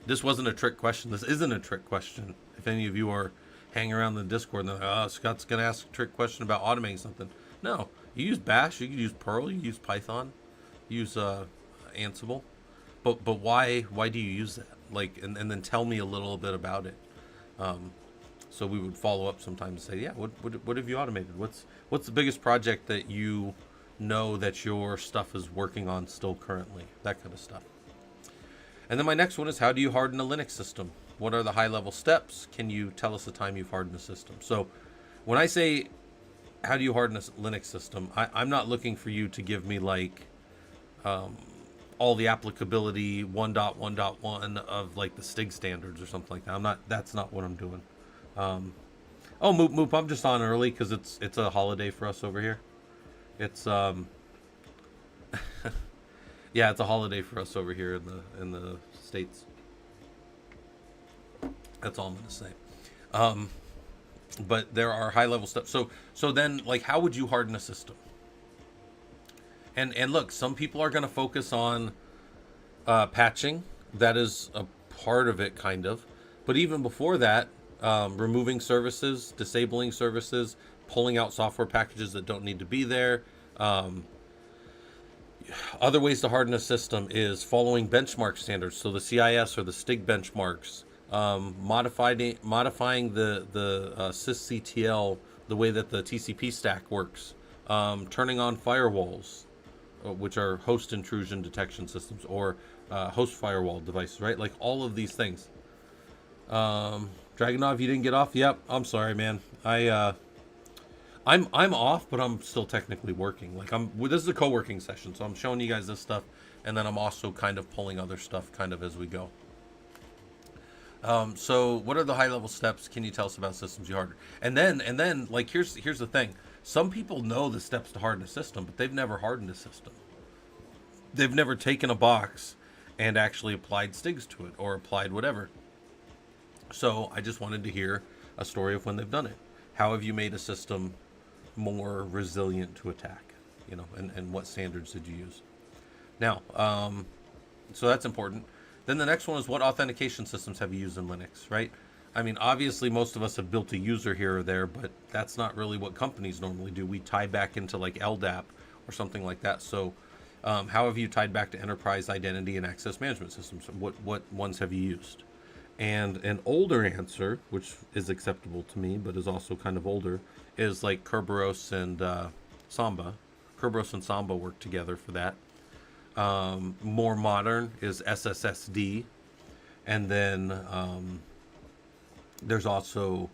this wasn't a trick question. This isn't a trick question. If any of you are hanging around the Discord and they're like, oh, Scott's going to ask a trick question about automating something. No, you use Bash, you can use Perl, you use Python, you use Ansible. But why do you use that? Like, and then tell me a little bit about it. So we would follow up sometimes and say, yeah, what have you automated? What's the biggest project that you know that your stuff is working on still currently? That kind of stuff. And then my next one is, how do you harden a Linux system? What are the high level steps? Can you tell us the time you've hardened a system? So when I say, how do you harden a Linux system, I'm not looking for you to give me like all the applicability 1.1.1 of like the STIG standards or something like that. That's not what I'm doing. Oh, Moop, I'm just on early because it's a holiday for us over here. It's yeah, it's a holiday for us over here in the States. That's all I'm gonna say. But there are high level steps. So then, like, how would you harden a system? And look, some people are gonna focus on patching. That is a part of it, kind of. But even before that, removing services, disabling services, pulling out software packages that don't need to be there. Other ways to harden a system is following benchmark standards, so the CIS or the STIG benchmarks, modifying the sysctl the way that the TCP stack works, turning on firewalls, which are host intrusion detection systems, or host firewall devices, right? Like all of these things. Dragonov, you didn't get off? Yep, I'm sorry, man. I'm off, but I'm still technically working. Like this is a co-working session, so I'm showing you guys this stuff, and then I'm also kind of pulling other stuff kind of as we go. So what are the high level steps? Can you tell us about systems you harden? And then like here's the thing. Some people know the steps to harden a system, but they've never hardened a system. They've never taken a box and actually applied STIGs to it or applied whatever. So I just wanted to hear a story of when they've done it. How have you made a system more resilient to attack? You know, and what standards did you use? Now, so that's important. Then the next one is, what authentication systems have you used in Linux, right? I mean, obviously most of us have built a user here or there, but that's not really what companies normally do. We tie back into like LDAP or something like that. So how have you tied back to enterprise identity and access management systems? What ones have you used? And an older answer, which is acceptable to me, but is also kind of older, is like Kerberos and Samba. Kerberos and Samba work together for that. More modern is SSSD. And then there's also,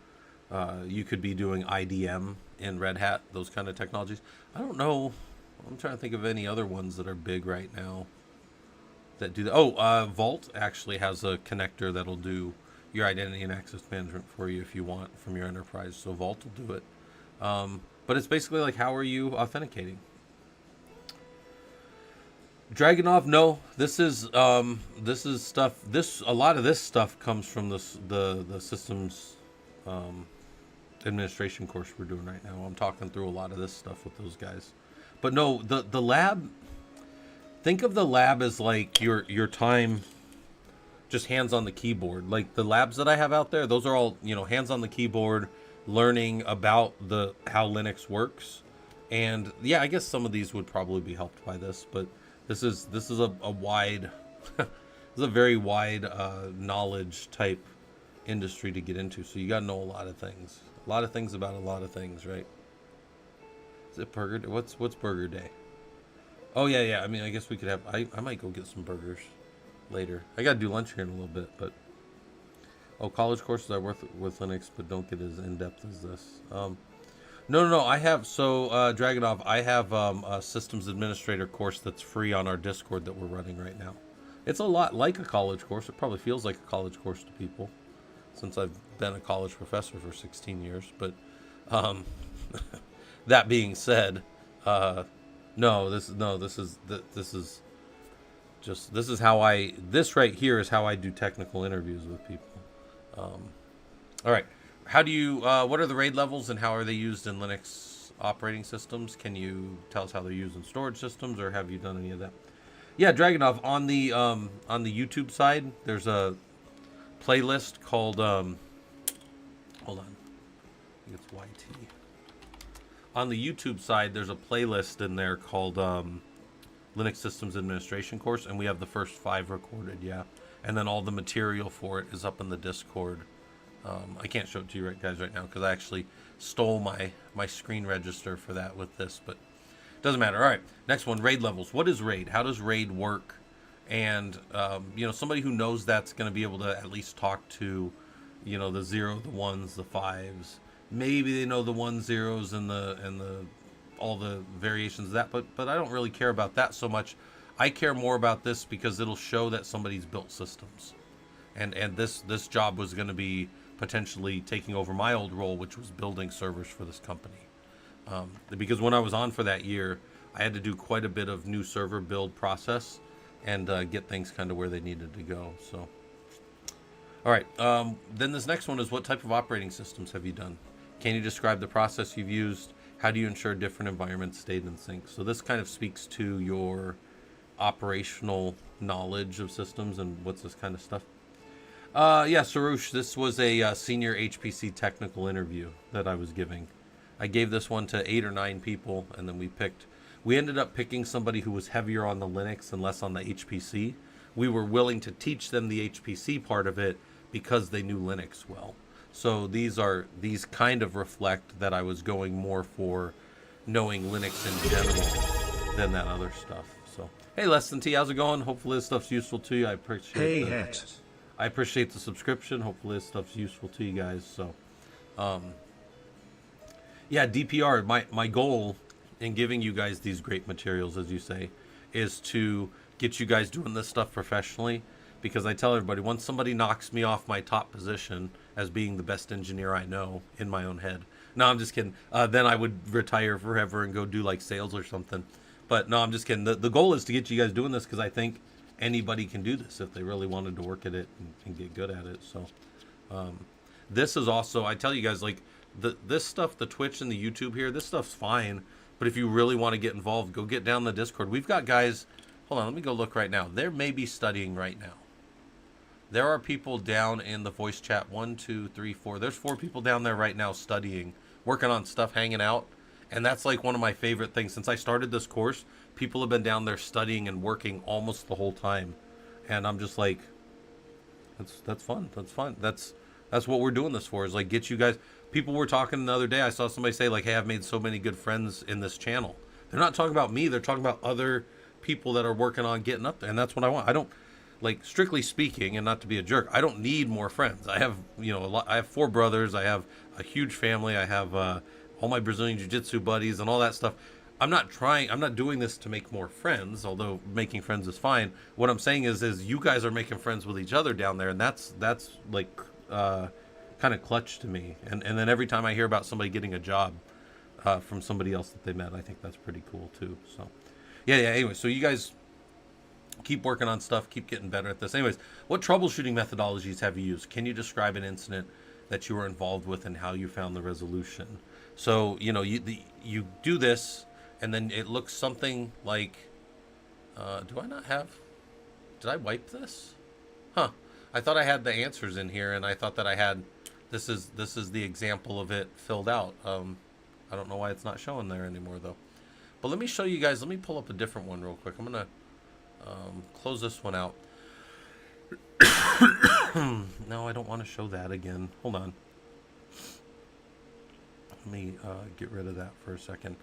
you could be doing IDM in Red Hat, those kind of technologies. I don't know. I'm trying to think of any other ones that are big right now that do that. Oh, Vault actually has a connector that'll do your identity and access management for you if you want from your enterprise. So Vault will do it. But it's basically like, how are you authenticating? Dragonov, no. This is stuff. A lot of this stuff comes from the systems administration course we're doing right now. I'm talking through a lot of this stuff with those guys. But no, the lab. Think of the lab as like your time, just hands on the keyboard. Like the labs that I have out there, those are all, you know, hands on the keyboard, learning about how Linux works. And yeah, I guess some of these would probably be helped by this, but this is a wide, this is a very wide knowledge type industry to get into. So you got to know a lot of things about a lot of things, right? Is it Burger Day? What's Burger Day? Oh yeah. I mean, I guess we could have. I might go get some burgers later. I gotta do lunch here in a little bit, but college courses I work with Linux, but don't get as in depth as this. No. I have Dragonov. I have a systems administrator course that's free on our Discord that we're running right now. It's a lot like a college course. It probably feels like a college course to people, since I've been a college professor for 16 years. But that being said, this right here is how I do technical interviews with people. All right. How do you, what are the RAID levels and how are they used in Linux operating systems? Can you tell us how they're used in storage systems, or have you done any of that? Yeah, Dragonov, on the YouTube side, there's a playlist called, hold on. I think it's YT. On the YouTube side, there's a playlist in there called Linux Systems Administration course, and we have the first 5 recorded, yeah. And then all the material for it is up in the Discord. I can't show it to you guys right now because I actually stole my screen register for that with this, but doesn't matter. All right, next one, raid levels. What is raid? How does raid work? And somebody who knows that's going to be able to at least talk to, the 0, the 1s, the 5s. Maybe they know the 1 zeros and the all the variations of that, but I don't really care about that so much. I care more about this because it'll show that somebody's built systems, and this job was going to be potentially taking over my old role, which was building servers for this company. Because when I was on for that year, I had to do quite a bit of new server build process and get things kind of where they needed to go. So, all right. Then this next one is, what type of operating systems have you done? Can you describe the process you've used? How do you ensure different environments stayed in sync? So this kind of speaks to your operational knowledge of systems and what's this kind of stuff. Yeah, Sarush, this was a senior HPC technical interview that I was giving. I gave this one to 8 or 9 people, and then we ended up picking somebody who was heavier on the Linux and less on the HPC. We were willing to teach them the HPC part of it because they knew Linux well. So these kind of reflect that I was going more for knowing Linux in general than that other stuff. So, hey, Less Than T, how's it going? Hopefully this stuff's useful to you. I appreciate the subscription. Hopefully this stuff's useful to you guys. So, yeah, DPR, my goal in giving you guys these great materials, as you say, is to get you guys doing this stuff professionally. Because I tell everybody, once somebody knocks me off my top position as being the best engineer I know in my own head. No, I'm just kidding. Then I would retire forever and go do like sales or something. But no, I'm just kidding. The goal is to get you guys doing this because I think anybody can do this if they really wanted to work at it and get good at it. So this is also, I tell you guys, like this stuff, the Twitch and the YouTube here, this stuff's fine. But if you really want to get involved, go get down the Discord. We've got guys, hold on, let me go look right now. They may be studying right now. There are people down in the voice chat. 1, 2, 3, 4. There's 4 people down there right now studying, working on stuff, hanging out. And that's like one of my favorite things. Since I started this course, people have been down there studying and working almost the whole time. And I'm just like, that's fun. That's fun. That's what we're doing this for, is like get you guys. People were talking the other day. I saw somebody say like, hey, I've made so many good friends in this channel. They're not talking about me. They're talking about other people that are working on getting up there. And that's what I want. I don't, like, strictly speaking, and not to be a jerk, I don't need more friends. I have, a lot. I have 4 brothers. I have a huge family. I have all my Brazilian Jiu-Jitsu buddies and all that stuff. I'm not doing this to make more friends, although making friends is fine. What I'm saying is you guys are making friends with each other down there, and that's like kind of clutch to me. And then every time I hear about somebody getting a job from somebody else that they met, I think that's pretty cool too. So, yeah. Anyway, so you guys keep working on stuff, keep getting better at this. Anyways, what troubleshooting methodologies have you used? Can you describe an incident that you were involved with and how you found the resolution? So, you do this, and then it looks something like, did I wipe this? Huh. I thought I had the answers in here, and I thought that I had, this is the example of it filled out. I don't know why it's not showing there anymore, though. But let me show you guys, let me pull up a different one real quick. I'm going to close this one out. No, I don't want to show that again. Hold on. Let me get rid of that for a second.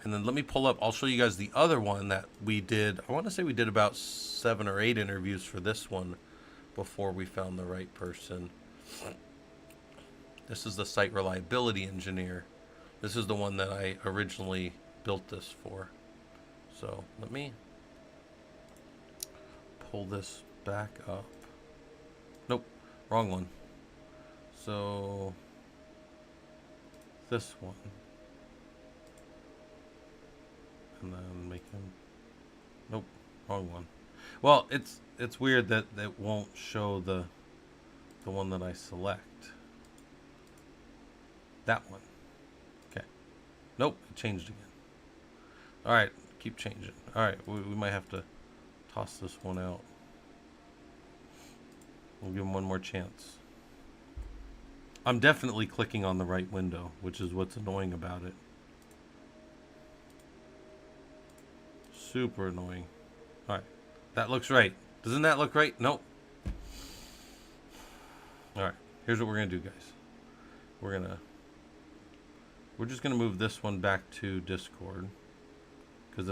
And then let me pull up. I'll show you guys the other one that we did. I want to say we did about 7 or 8 interviews for this one before we found the right person. This is the site reliability engineer. This is the one that I originally built this for. So let me pull this back up. Nope, wrong one. So this one, and then make him. Nope, wrong one. Well, it's weird that it won't show the one that I select. That one. Okay. Nope, it changed again. All right, keep changing. All right, we might have to toss this one out. We'll give him one more chance. I'm definitely clicking on the right window, which is what's annoying about it. super annoying. All right, that looks right. Doesn't that look right? Nope. All right, here's what we're gonna do, guys. We're just gonna move this one back to Discord because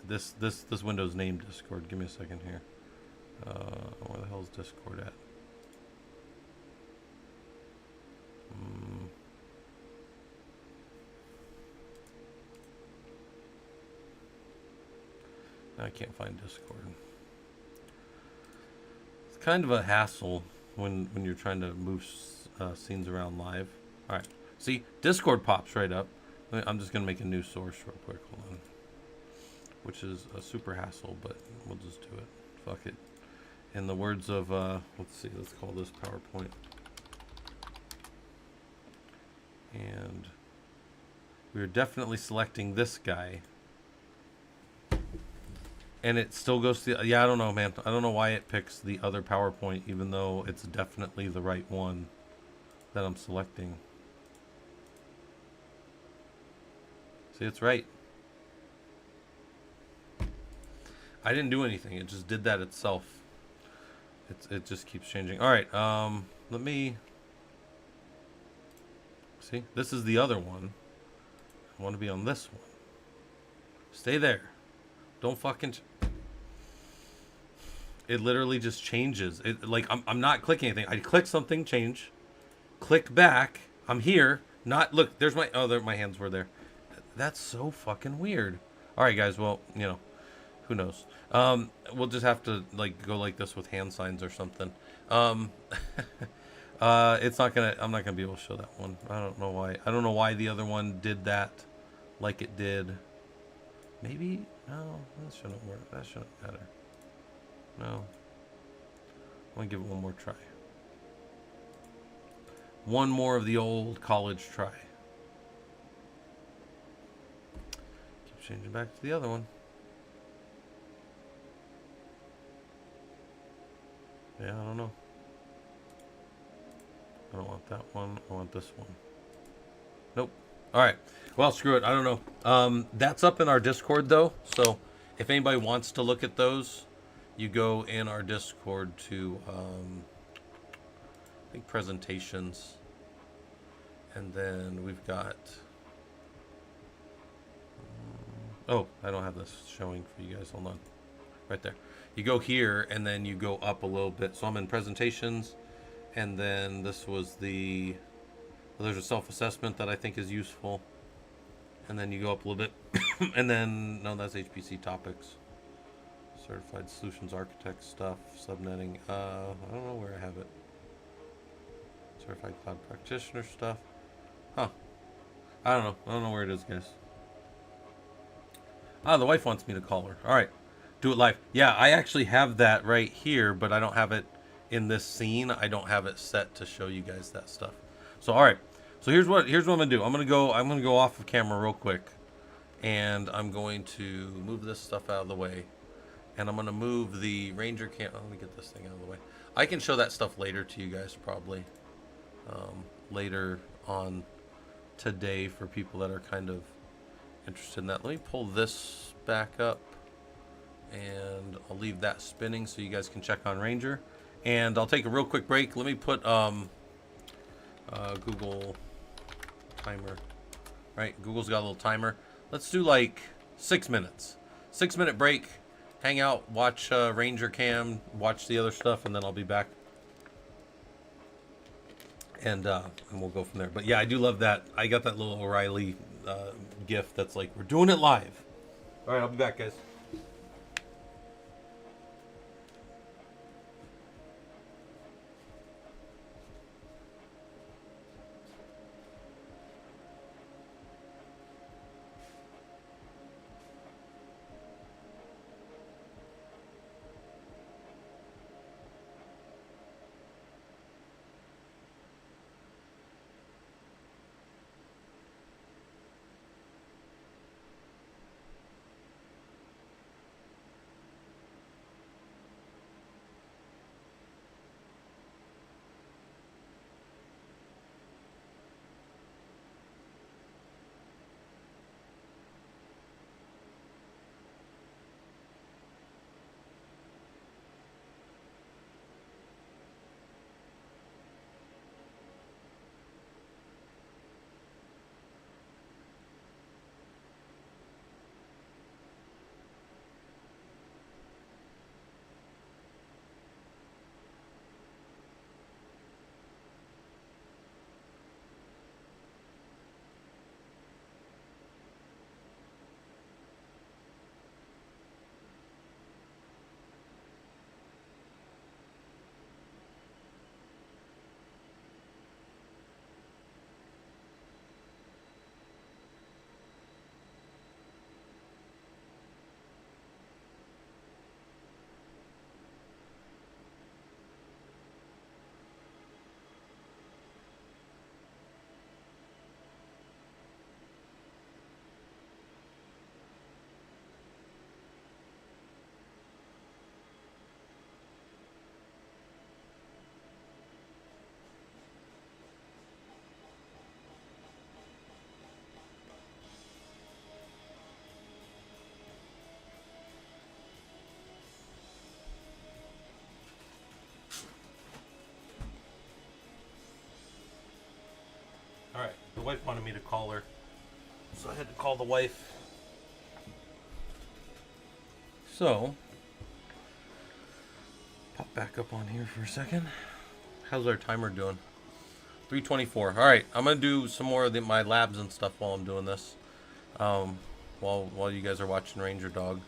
this window's named Discord. Give me a second here. Where the hell's Discord at? I can't find Discord. It's kind of a hassle when you're trying to move scenes around live. All right, see, Discord pops right up. I'm just gonna make a new source real quick. Hold on. Which is a super hassle, but we'll just do it. Fuck it. In the words of let's see, let's call this PowerPoint. And we're definitely selecting this guy. And it still goes to the, yeah, I don't know, man. I don't know why it picks the other PowerPoint, even though it's definitely the right one that I'm selecting. See, it's right. I didn't do anything. It just did that itself. It just keeps changing. All right, let me see. This is the other one. I want to be on this one. Stay there. Don't fucking. It literally just changes. It like I'm not clicking anything. I click something, change. Click back. I'm here. Not look. There's my there. My hands were there. That's so fucking weird. All right, guys. Well, you know, who knows? We'll just have to like go like this with hand signs or something. It's not gonna. I'm not gonna be able to show that one. I don't know why. I don't know why the other one did that, like it did. Maybe no. That shouldn't work. That shouldn't matter. No. I'm gonna give it one more try. One more of the old college try. Keep changing back to the other one. Yeah, I don't know. I don't want that one. I want this one. Nope. All right. Well, screw it. I don't know. That's up in our Discord, though. So if anybody wants to look at those, you go in our Discord to, I think, presentations. And then we've got... oh, I don't have this showing for you guys. Hold on. Right there. You go here, and then you go up a little bit. So I'm in presentations, and then this was the... well, there's a self-assessment that I think is useful. And then you go up a little bit. And then, no, that's HPC topics. Certified Solutions Architect stuff. Subnetting. I don't know where I have it. Certified Cloud Practitioner stuff. Huh. I don't know. I don't know where it is, guys. Ah, the wife wants me to call her. All right. Do it live. Yeah, I actually have that right here, but I don't have it in this scene. I don't have it set to show you guys that stuff. So, all right. So here's what I'm gonna do. I'm gonna go off of camera real quick, and I'm going to move this stuff out of the way, and I'm gonna move the Ranger cam. Oh, let me get this thing out of the way. I can show that stuff later to you guys, probably later on today for people that are kind of interested in that. Let me pull this back up, and I'll leave that spinning so you guys can check on Ranger, and I'll take a real quick break. Let me put Google timer. Right, Google's got a little timer. Let's do like 6 minutes. 6-minute break. Hang out, watch Ranger Cam, watch the other stuff, and then I'll be back. And we'll go from there. But yeah, I do love that. I got that little O'Reilly gift that's like, we're doing it live. All right, I'll be back, guys. The wife wanted me to call her, so I had to call the wife. So, pop back up on here for a second. How's our timer doing? 3:24. All right, I'm gonna do some more of my labs and stuff while I'm doing this. While you guys are watching Ranger Dog.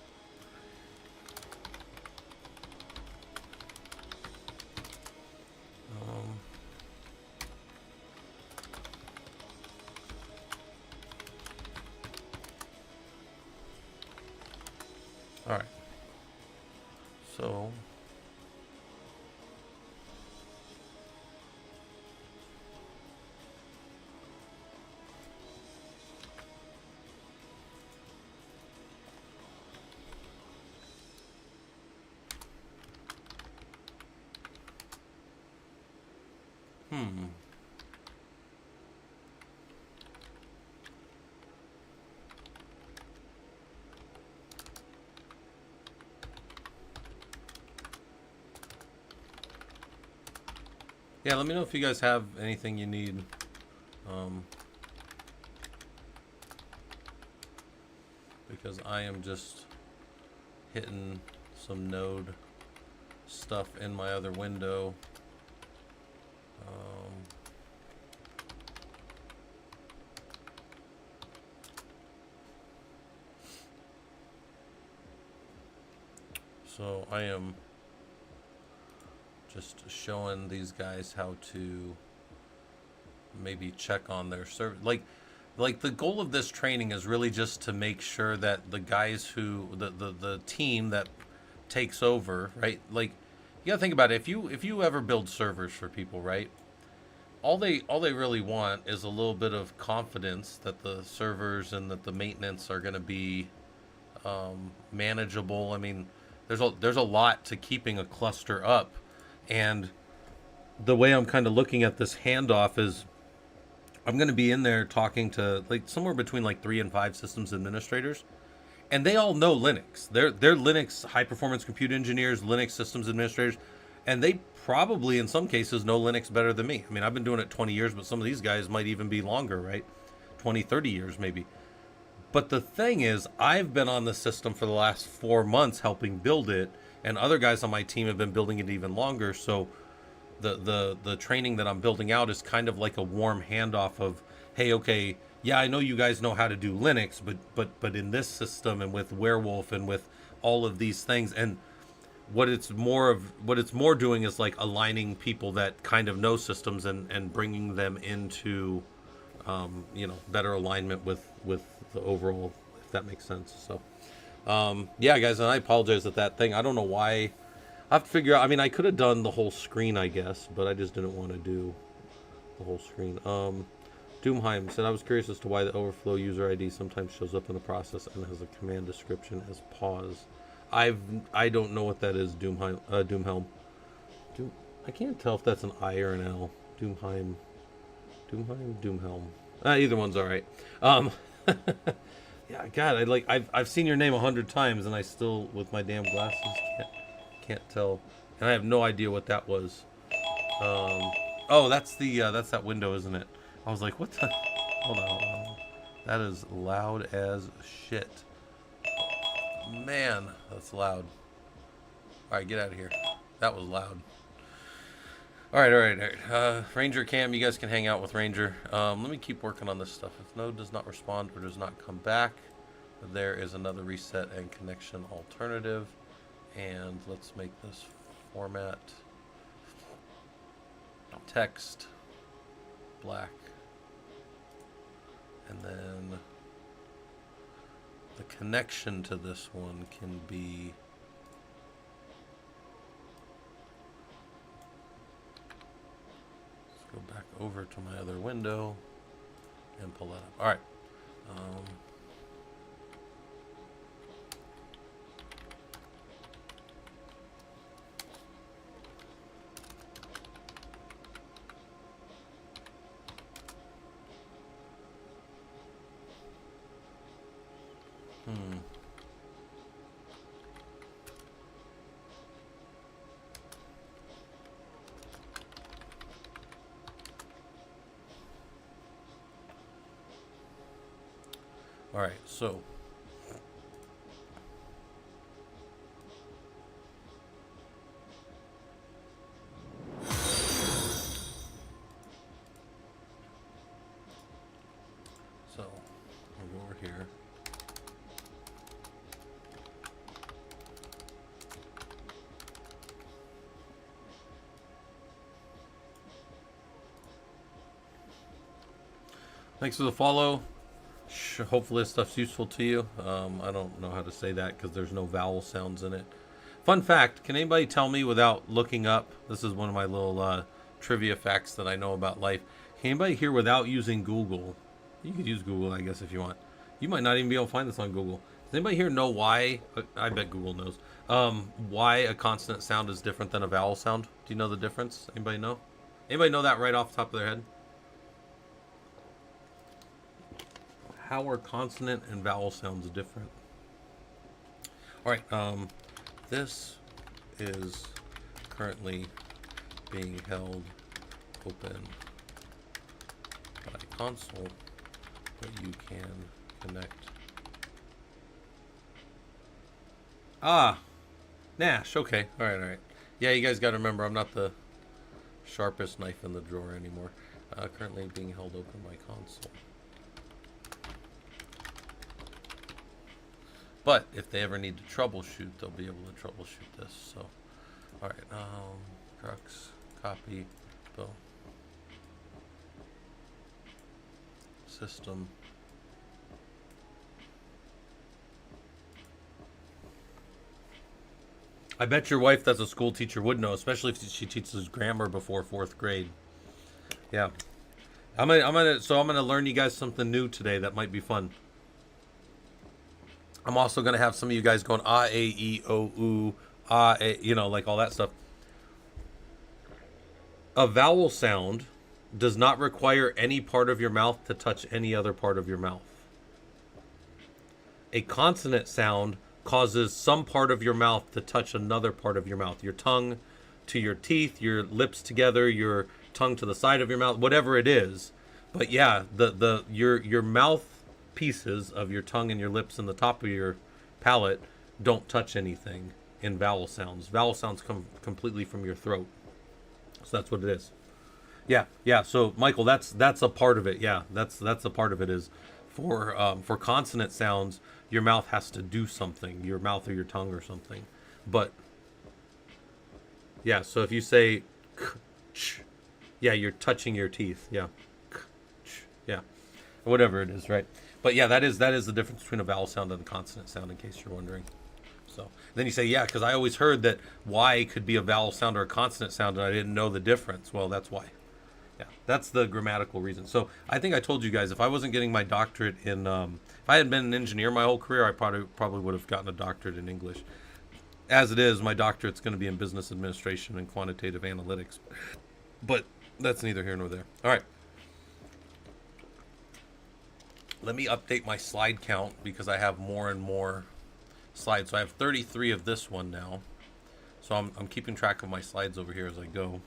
All right. So. Yeah, let me know if you guys have anything you need. Because I am just hitting some node stuff in my other window. So I am just showing these guys how to maybe check on their server. Like the goal of this training is really just to make sure that the guys who the team that takes over, right? Like you gotta think about it. If you ever build servers for people, right? All they really want is a little bit of confidence that the servers and that the maintenance are going to be manageable. I mean, there's a lot to keeping a cluster up, and the way I'm kind of looking at this handoff is I'm going to be in there talking to like somewhere between like 3 and 5 systems administrators, and they all know Linux. They're Linux high performance compute engineers, Linux systems administrators, and they probably in some cases know Linux better than me. I mean, I've been doing it 20 years, but some of these guys might even be longer, right? 20, 30 years maybe. But the thing is, I've been on the system for the last 4 months helping build it, and other guys on my team have been building it even longer. So the training that I'm building out is kind of like a warm handoff of, hey, okay, yeah, I know you guys know how to do Linux, but in this system and with Werewolf and with all of these things, and what it's more doing is like aligning people that kind of know systems and bringing them into better alignment with the overall, if that makes sense. So yeah, guys, and I apologize at that thing. I don't know why. I have to figure out. I mean, I could have done the whole screen, I guess, but I just didn't want to do the whole screen. Doomheim said, I was curious as to why the overflow user ID sometimes shows up in the process and has a command description as pause. I don't know what that is, Doomheim. I can't tell if that's an I or an L. Doomhelm. Either one's all right. Yeah, God, I've seen your name 100 times and I still, with my damn glasses, can't tell, and I have no idea what that was. Oh, that's that window, isn't it? I was like, what the? Hold on. That is loud as shit. Man, that's loud. All right, get out of here. That was loud. All right. Ranger Cam, you guys can hang out with Ranger. Let me keep working on this stuff. If node does not respond or does not come back, there is another reset and connection alternative. And let's make this format text black. And then the connection to this one can be go back over to my other window and pull that up. All right. All right, so we'll go over here. Thanks for the follow. Hopefully this stuff's useful to you. I don't know how to say that because there's no vowel sounds in it. Fun fact, can anybody tell me without looking up, this is one of my little trivia facts that I know about life. Can anybody here without using Google, you could use Google I guess if you want. You might not even be able to find this on Google. Does anybody here know why, I bet Google knows, why a consonant sound is different than a vowel sound? Do you know the difference? Anybody know? Anybody know that right off the top of their head? How are consonant and vowel sounds different? All right, this is currently being held open by console, but you can connect. Nash, okay, all right. Yeah, you guys got to remember, I'm not the sharpest knife in the drawer anymore. Currently being held open by console. But if they ever need to troubleshoot, they'll be able to troubleshoot this. So, all right, crux, copy, boom. System. I bet your wife that's a school teacher would know, especially if she teaches grammar before 4th grade. Yeah. I'm gonna learn you guys something new today that might be fun. I'm also gonna have some of you guys going ah, a, e, o, u, ah, a, you know, like all that stuff. A vowel sound does not require any part of your mouth to touch any other part of your mouth. A consonant sound causes some part of your mouth to touch another part of your mouth. Your tongue to your teeth, your lips together, your tongue to the side of your mouth, whatever it is. But yeah, your mouth pieces of your tongue and your lips and the top of your palate don't touch anything in vowel sounds. Vowel sounds come completely from your throat. So that's what it is. Yeah. So Michael, that's a part of it. Yeah, that's a part of it is for consonant sounds, your mouth has to do something, your mouth or your tongue or something. But yeah, so if you say ch, yeah, you're touching your teeth. Yeah. Yeah. Whatever it is, right? But yeah, that is the difference between a vowel sound and a consonant sound, in case you're wondering. So then you say, yeah, because I always heard that Y could be a vowel sound or a consonant sound, and I didn't know the difference. Well, that's why. Yeah, that's the grammatical reason. So I think I told you guys, if I wasn't getting my doctorate in, if I had been an engineer my whole career, I probably would have gotten a doctorate in English. As it is, my doctorate's going to be in business administration and quantitative analytics. But that's neither here nor there. All right. Let me update my slide count because I have more and more slides. So I have 33 of this one now. So I'm keeping track of my slides over here as I go.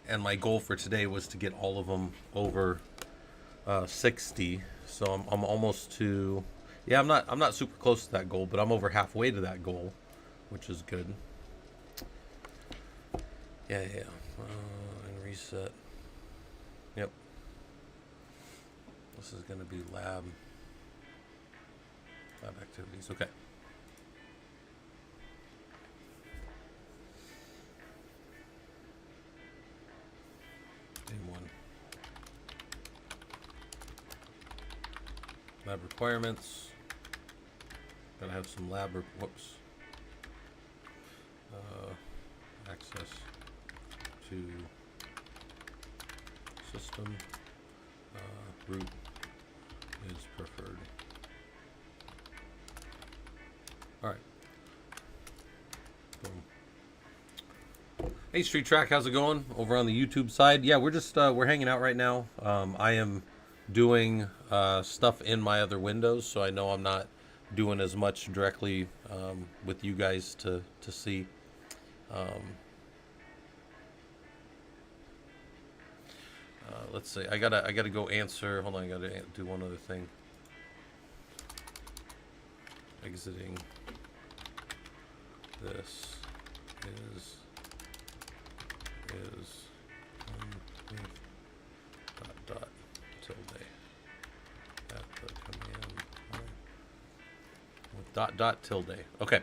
And my goal for today was to get all of them over 60. So I'm almost to, yeah, I'm not super close to that goal, but I'm over halfway to that goal, which is good. Yeah. And reset. Yep. This is going to be lab activities. Okay. Name one. Lab requirements. Gotta have some lab. Whoops. Access to system. Root is preferred. All right. Boom. Hey, Street Track, how's it going over on the YouTube side? Yeah, we're just we're hanging out right now. I am doing stuff in my other windows, so I know I'm not doing as much directly with you guys to see. Let's see. I gotta go answer. Hold on, I gotta do one other thing. exiting this is with dot tilde at the command line with dot tilde. Okay.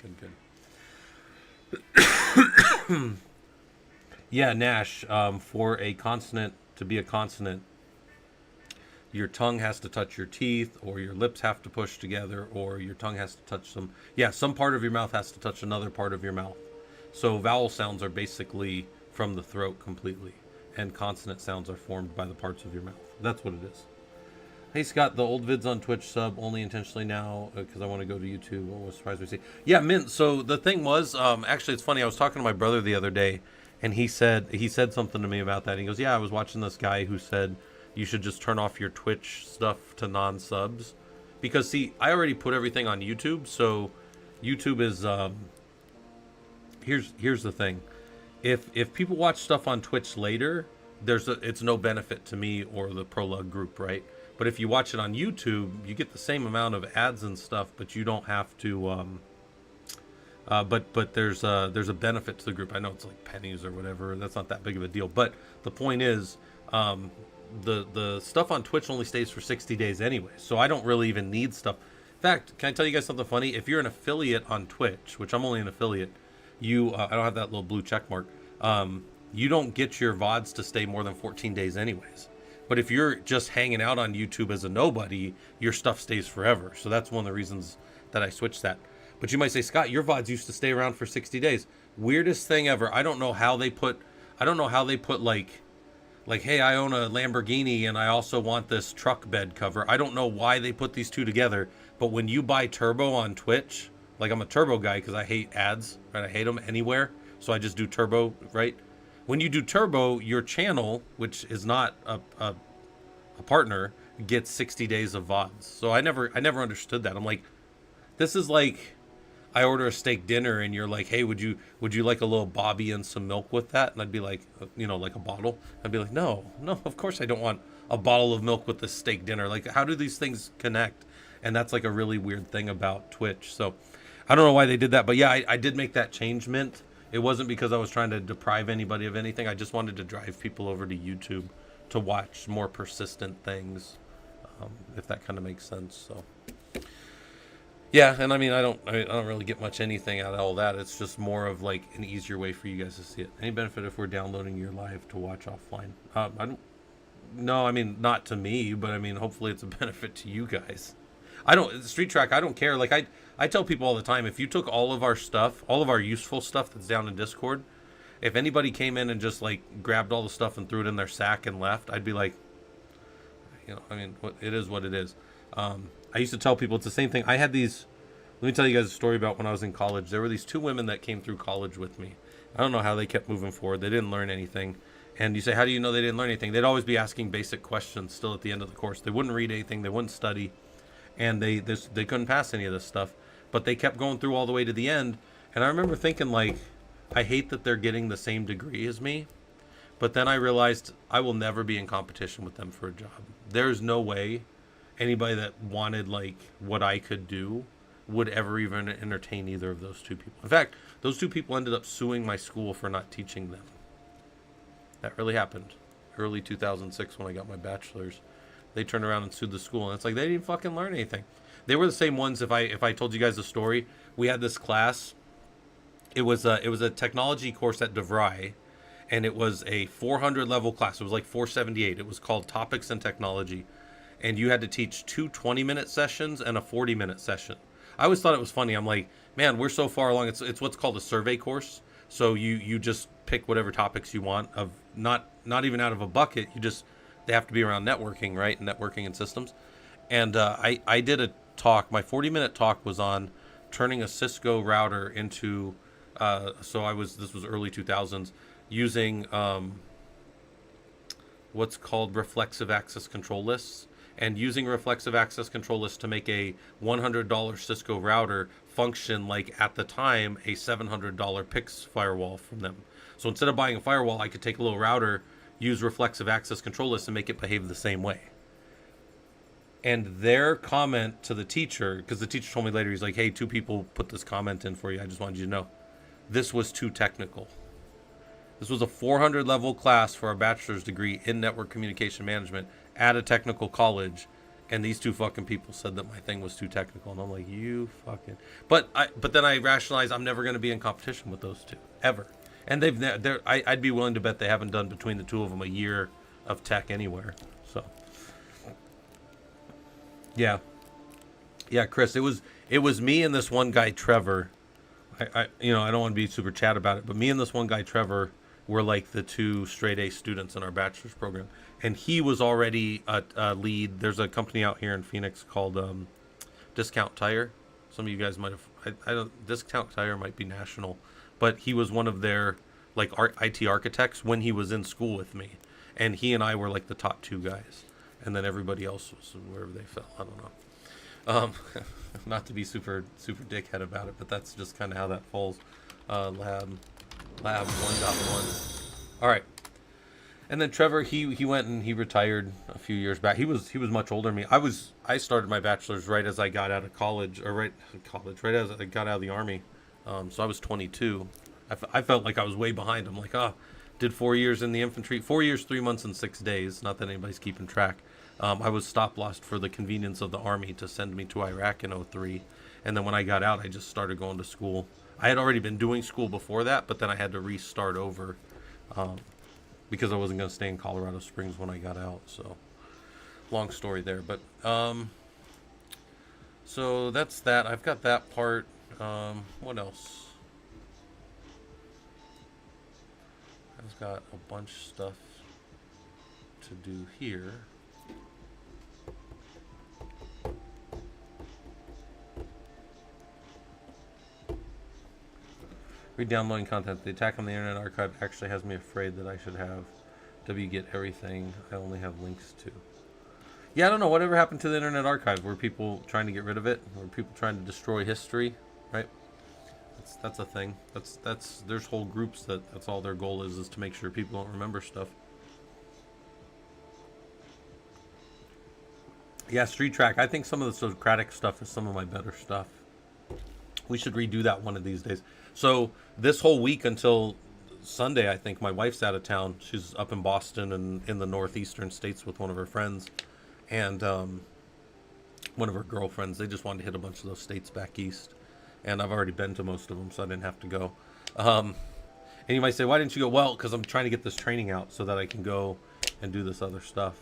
Good. Yeah, Nash. For a consonant to be a consonant, your tongue has to touch your teeth, or your lips have to push together, or your tongue has to touch some part of your mouth has to touch another part of your mouth. So vowel sounds are basically from the throat completely, and consonant sounds are formed by the parts of your mouth. That's what it is. Hey Scott, the old vids on Twitch sub only intentionally now because I want to go to YouTube. What was surprised we see? Yeah, Mint. So the thing was, actually, it's funny. I was talking to my brother the other day, and he said something to me about that. He goes, "Yeah, I was watching this guy who said you should just turn off your Twitch stuff to non-subs because see, I already put everything on YouTube. So YouTube is here's the thing. If people watch stuff on Twitch later, it's no benefit to me or the Prolog group, right? But if you watch it on YouTube, you get the same amount of ads and stuff, but you don't have to. But there's a benefit to the group. I know it's like pennies or whatever. That's not that big of a deal. But the point is, the stuff on Twitch only stays for 60 days anyway. So I don't really even need stuff. In fact, can I tell you guys something funny? If you're an affiliate on Twitch, which I'm only an affiliate, I don't have that little blue check mark. You don't get your VODs to stay more than 14 days anyways. But if you're just hanging out on YouTube as a nobody, your stuff stays forever. So that's one of the reasons that I switched that. But you might say, Scott, your VODs used to stay around for 60 days. Weirdest thing ever. I don't know how they put like, hey, I own a Lamborghini and I also want this truck bed cover. I don't know why they put these two together. But when you buy Turbo on Twitch, like I'm a Turbo guy because I hate ads, right? I hate them anywhere. So I just do Turbo, right? When you do Turbo, your channel, which is not a partner, gets 60 days of VODs. So I never understood that. I'm like, this is like I order a steak dinner and you're like, hey, would you like a little Bobby and some milk with that? And I'd be like, like a bottle. I'd be like, no, of course I don't want a bottle of milk with this steak dinner. Like, how do these things connect? And that's like a really weird thing about Twitch. So I don't know why they did that, but yeah, I did make that change, Mint. It wasn't because I was trying to deprive anybody of anything. I just wanted to drive people over to YouTube to watch more persistent things, if that kind of makes sense. So, yeah, and I mean, I don't really get much anything out of all that. It's just more of like an easier way for you guys to see it. Any benefit if we're downloading your live to watch offline? I don't. No, I mean, not to me, but I mean, hopefully it's a benefit to you guys. Street Track, I don't care. Like I tell people all the time, if you took all of our stuff, all of our useful stuff that's down in Discord, if anybody came in and just like grabbed all the stuff and threw it in their sack and left, I'd be like, I mean, it is what it is. I used to tell people it's the same thing. I had these, let me tell you guys a story about when I was in college. There were these two women that came through college with me. I don't know how they kept moving forward. They didn't learn anything. And you say, how do you know they didn't learn anything? They'd always be asking basic questions still at the end of the course. They wouldn't read anything. They wouldn't study. And they couldn't pass any of this stuff. But they kept going through all the way to the end. And I remember thinking, like, I hate that they're getting the same degree as me. But then I realized I will never be in competition with them for a job. There's no way anybody that wanted, like, what I could do would ever even entertain either of those two people. In fact, those two people ended up suing my school for not teaching them. That really happened. Early 2006 when I got my bachelor's. They turned around and sued the school. And it's like, they didn't fucking learn anything. They were the same ones. If I told you guys the story, we had this class. It was a technology course at DeVry, and it was a 400 level class. It was like 478. It was called Topics in Technology, and you had to teach two 20-minute sessions and a 40-minute session. I always thought it was funny. I'm like, man, we're so far along. It's what's called a survey course. So you just pick whatever topics you want of not even out of a bucket. They have to be around networking, right? Networking and systems. And I did a talk. My 40-minute talk was on turning a Cisco router into, this was early 2000s, using what's called reflexive access control lists, and using reflexive access control lists to make a $100 Cisco router function like, at the time, a $700 PIX firewall from them. So instead of buying a firewall, I could take a little router, use reflexive access control lists, and make it behave the same way. And their comment to the teacher, because the teacher told me later, he's like, hey, 2 people put this comment in for you. I just wanted you to know. This was too technical. This was a 400 level class for a bachelor's degree in network communication management at a technical college. And these 2 fucking people said that my thing was too technical. And I'm like, you fucking. But then I rationalized I'm never going to be in competition with those two, ever. And I'd be willing to bet they haven't done between the two of them a year of tech anywhere. So. Yeah. Yeah, Chris, it was me and this one guy, Trevor. I don't want to be super chat about it, but me and this one guy, Trevor, were like the 2 straight A students in our bachelor's program. And he was already a lead. There's a company out here in Phoenix called Discount Tire. Some of you guys might have, I don't, Discount Tire might be national, but he was one of their like IT architects when he was in school with me. And he and I were like the top 2 guys. And then everybody else was wherever they fell. I don't know. Not to be super dickhead about it, but that's just kind of how that falls. Lab 1.1. All right. And then Trevor, he went and he retired a few years back. He was much older than me. I started my bachelor's right as I got out of college, or right as I got out of the army. So I was 22. I felt like I was way behind. I'm like, did 4 years in the infantry, 4 years, 3 months, and 6 days. Not that anybody's keeping track. I was stop lost for the convenience of the Army to send me to Iraq in 03. And then when I got out, I just started going to school. I had already been doing school before that, but then I had to restart over because I wasn't going to stay in Colorado Springs when I got out. So, long story there. But, so that's that. I've got that part. What else? I've got a bunch of stuff to do here. Re-downloading content. The attack on the Internet Archive actually has me afraid that I should have wget everything I only have links to. Yeah, I don't know. Whatever happened to the Internet Archive? Were people trying to get rid of it? Were people trying to destroy history? Right? That's a thing. There's whole groups that's all their goal is to make sure people don't remember stuff. Yeah, Street Track. I think some of the Socratic stuff is some of my better stuff. We should redo that one of these days. So this whole week until Sunday, I think my wife's out of town. She's up in Boston and in the northeastern states with one of her friends and one of her girlfriends. They just wanted to hit a bunch of those states back east. And I've already been to most of them, so I didn't have to go. And you might say, why didn't you go? Well, because I'm trying to get this training out so that I can go and do this other stuff.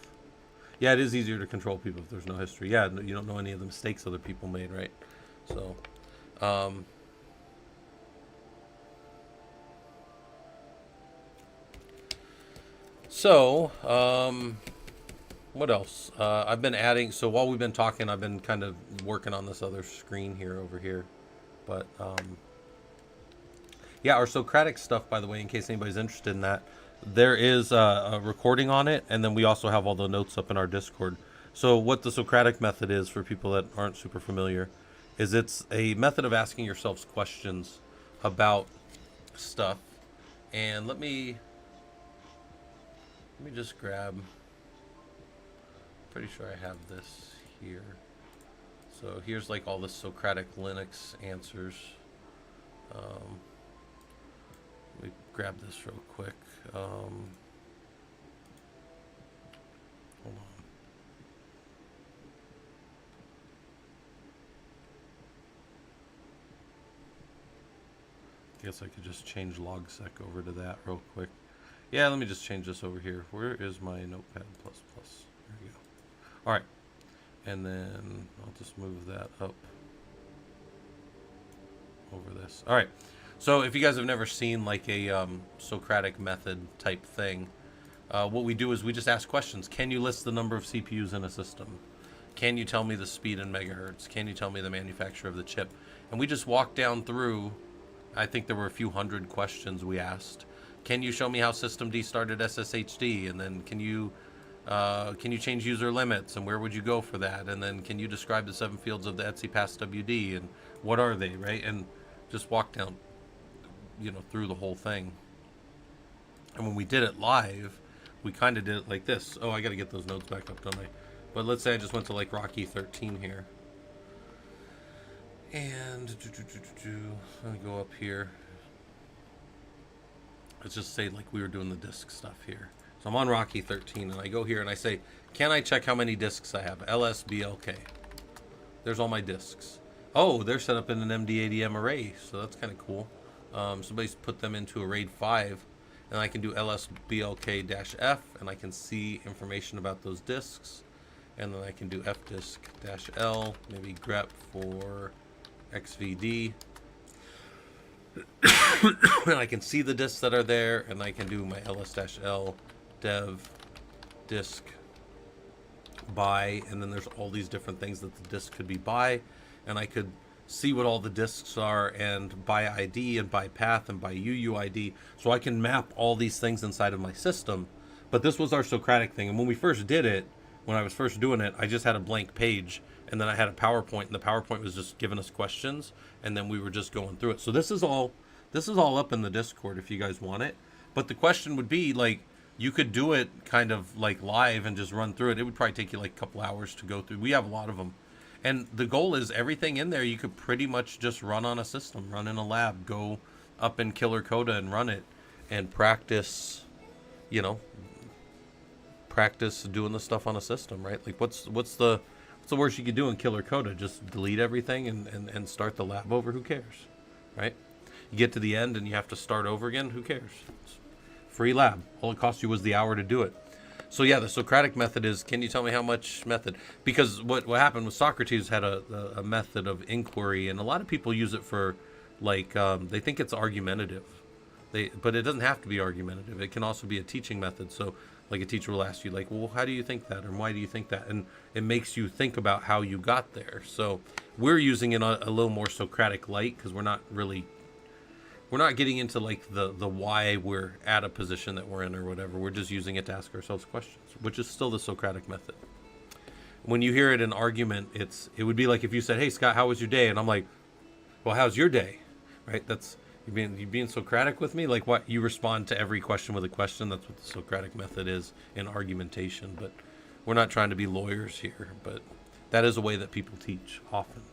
Yeah, it is easier to control people if there's no history. Yeah, you don't know any of the mistakes other people made, right? So... what else? I've been adding, so while we've been talking, I've been kind of working on this other screen here over here. But, yeah, our Socratic stuff, by the way, in case anybody's interested in that, there is a recording on it, and then we also have all the notes up in our Discord. So what the Socratic method is, for people that aren't super familiar, is it's a method of asking yourselves questions about stuff. And let me just grab, pretty sure I have this here. So here's like all the Socratic Linux answers. Let me grab this real quick. Hold on. I guess I could just change logsec over to that real quick. Yeah, let me just change this over here. Where is my Notepad++? There we go. All right. And then I'll just move that up over this. All right. So if you guys have never seen like a Socratic method type thing, what we do is we just ask questions. Can you list the number of CPUs in a system? Can you tell me the speed in megahertz? Can you tell me the manufacturer of the chip? And we just walk down through, I think there were a few hundred questions we asked. Can you show me how systemd started SSHD? And then can you change user limits? And where would you go for that? And then can you describe the 7 fields of the Etsy Pass WD? And what are they, right? And just walk down, through the whole thing. And when we did it live, we kind of did it like this. Oh, I got to get those notes back up, don't I? But let's say I just went to like Rocky 13 here. And let me go up here. Let's just say like we were doing the disc stuff here. So I'm on Rocky 13 and I go here and I say, can I check how many discs I have? LSBLK. There's all my discs. Oh, they're set up in an MD80M array, so that's kind of cool. Somebody's put them into a RAID 5, and I can do LSBLK-F, and I can see information about those disks, and then I can do FDisk-L, maybe grep for XVD, and I can see the disks that are there, and I can do my ls-l dev disk by, and then there's all these different things that the disk could be by, and I could see what all the disks are, and by ID and by path and by UUID, so I can map all these things inside of my system. But this was our Socratic thing, and when we first did it, when I was first doing it, I just had a blank page, and then I had a PowerPoint, and the PowerPoint was just giving us questions, and then we were just going through it. So this is all up in the Discord if you guys want it. But the question would be, like, you could do it kind of like live and just run through it. It would probably take you like a couple hours to go through. We have a lot of them. And the goal is everything in there you could pretty much just run on a system, run in a lab, go up in Killer Coda and run it and practice, practice doing the stuff on a system, right? Like what's the worst you could do in Killer Coda? Just delete everything and start the lab over. Who cares, right? You get to the end and you have to start over again. Who cares? It's free lab. All it cost you was the hour to do it. So yeah, the Socratic method is, can you tell me how much method? Because what happened was Socrates had a method of inquiry, and a lot of people use it for, like, they think it's argumentative. But it doesn't have to be argumentative. It can also be a teaching method. So like a teacher will ask you, like, well, how do you think that? Or why do you think that? And it makes you think about how you got there. So we're using it a little more Socratic light, because we're not getting into like the why we're at a position that we're in or whatever. We're just using it to ask ourselves questions, which is still the Socratic method. When you hear it in argument, it would be like if you said, "Hey Scott, how was your day?" And I'm like, "Well, how's your day?" Right? That's you being Socratic with me. Like what you respond to every question with a question. That's what the Socratic method is in argumentation. But we're not trying to be lawyers here. But that is a way that people teach often,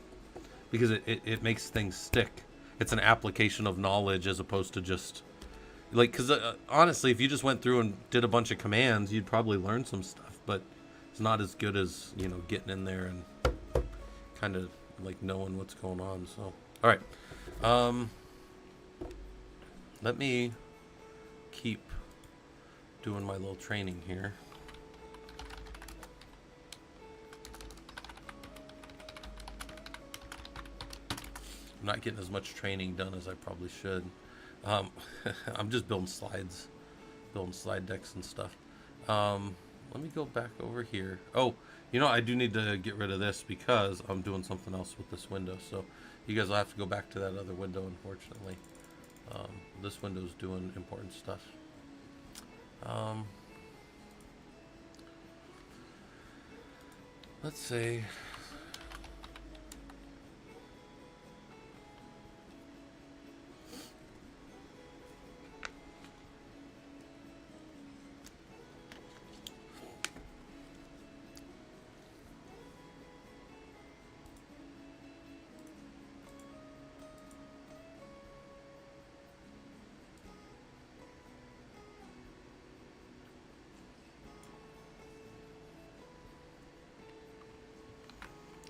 because it makes things stick. It's an application of knowledge as opposed to just like, because honestly, if you just went through and did a bunch of commands, you'd probably learn some stuff, but it's not as good as, getting in there and kind of like knowing what's going on. So, all right. Let me keep doing my little training here. I'm not getting as much training done as I probably should. I'm just building slide decks and stuff. Let me go back over here. Oh, I do need to get rid of this because I'm doing something else with this window. So you guys will have to go back to that other window, unfortunately. This window's doing important stuff. Let's see.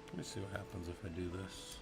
Let me see what happens if I do this.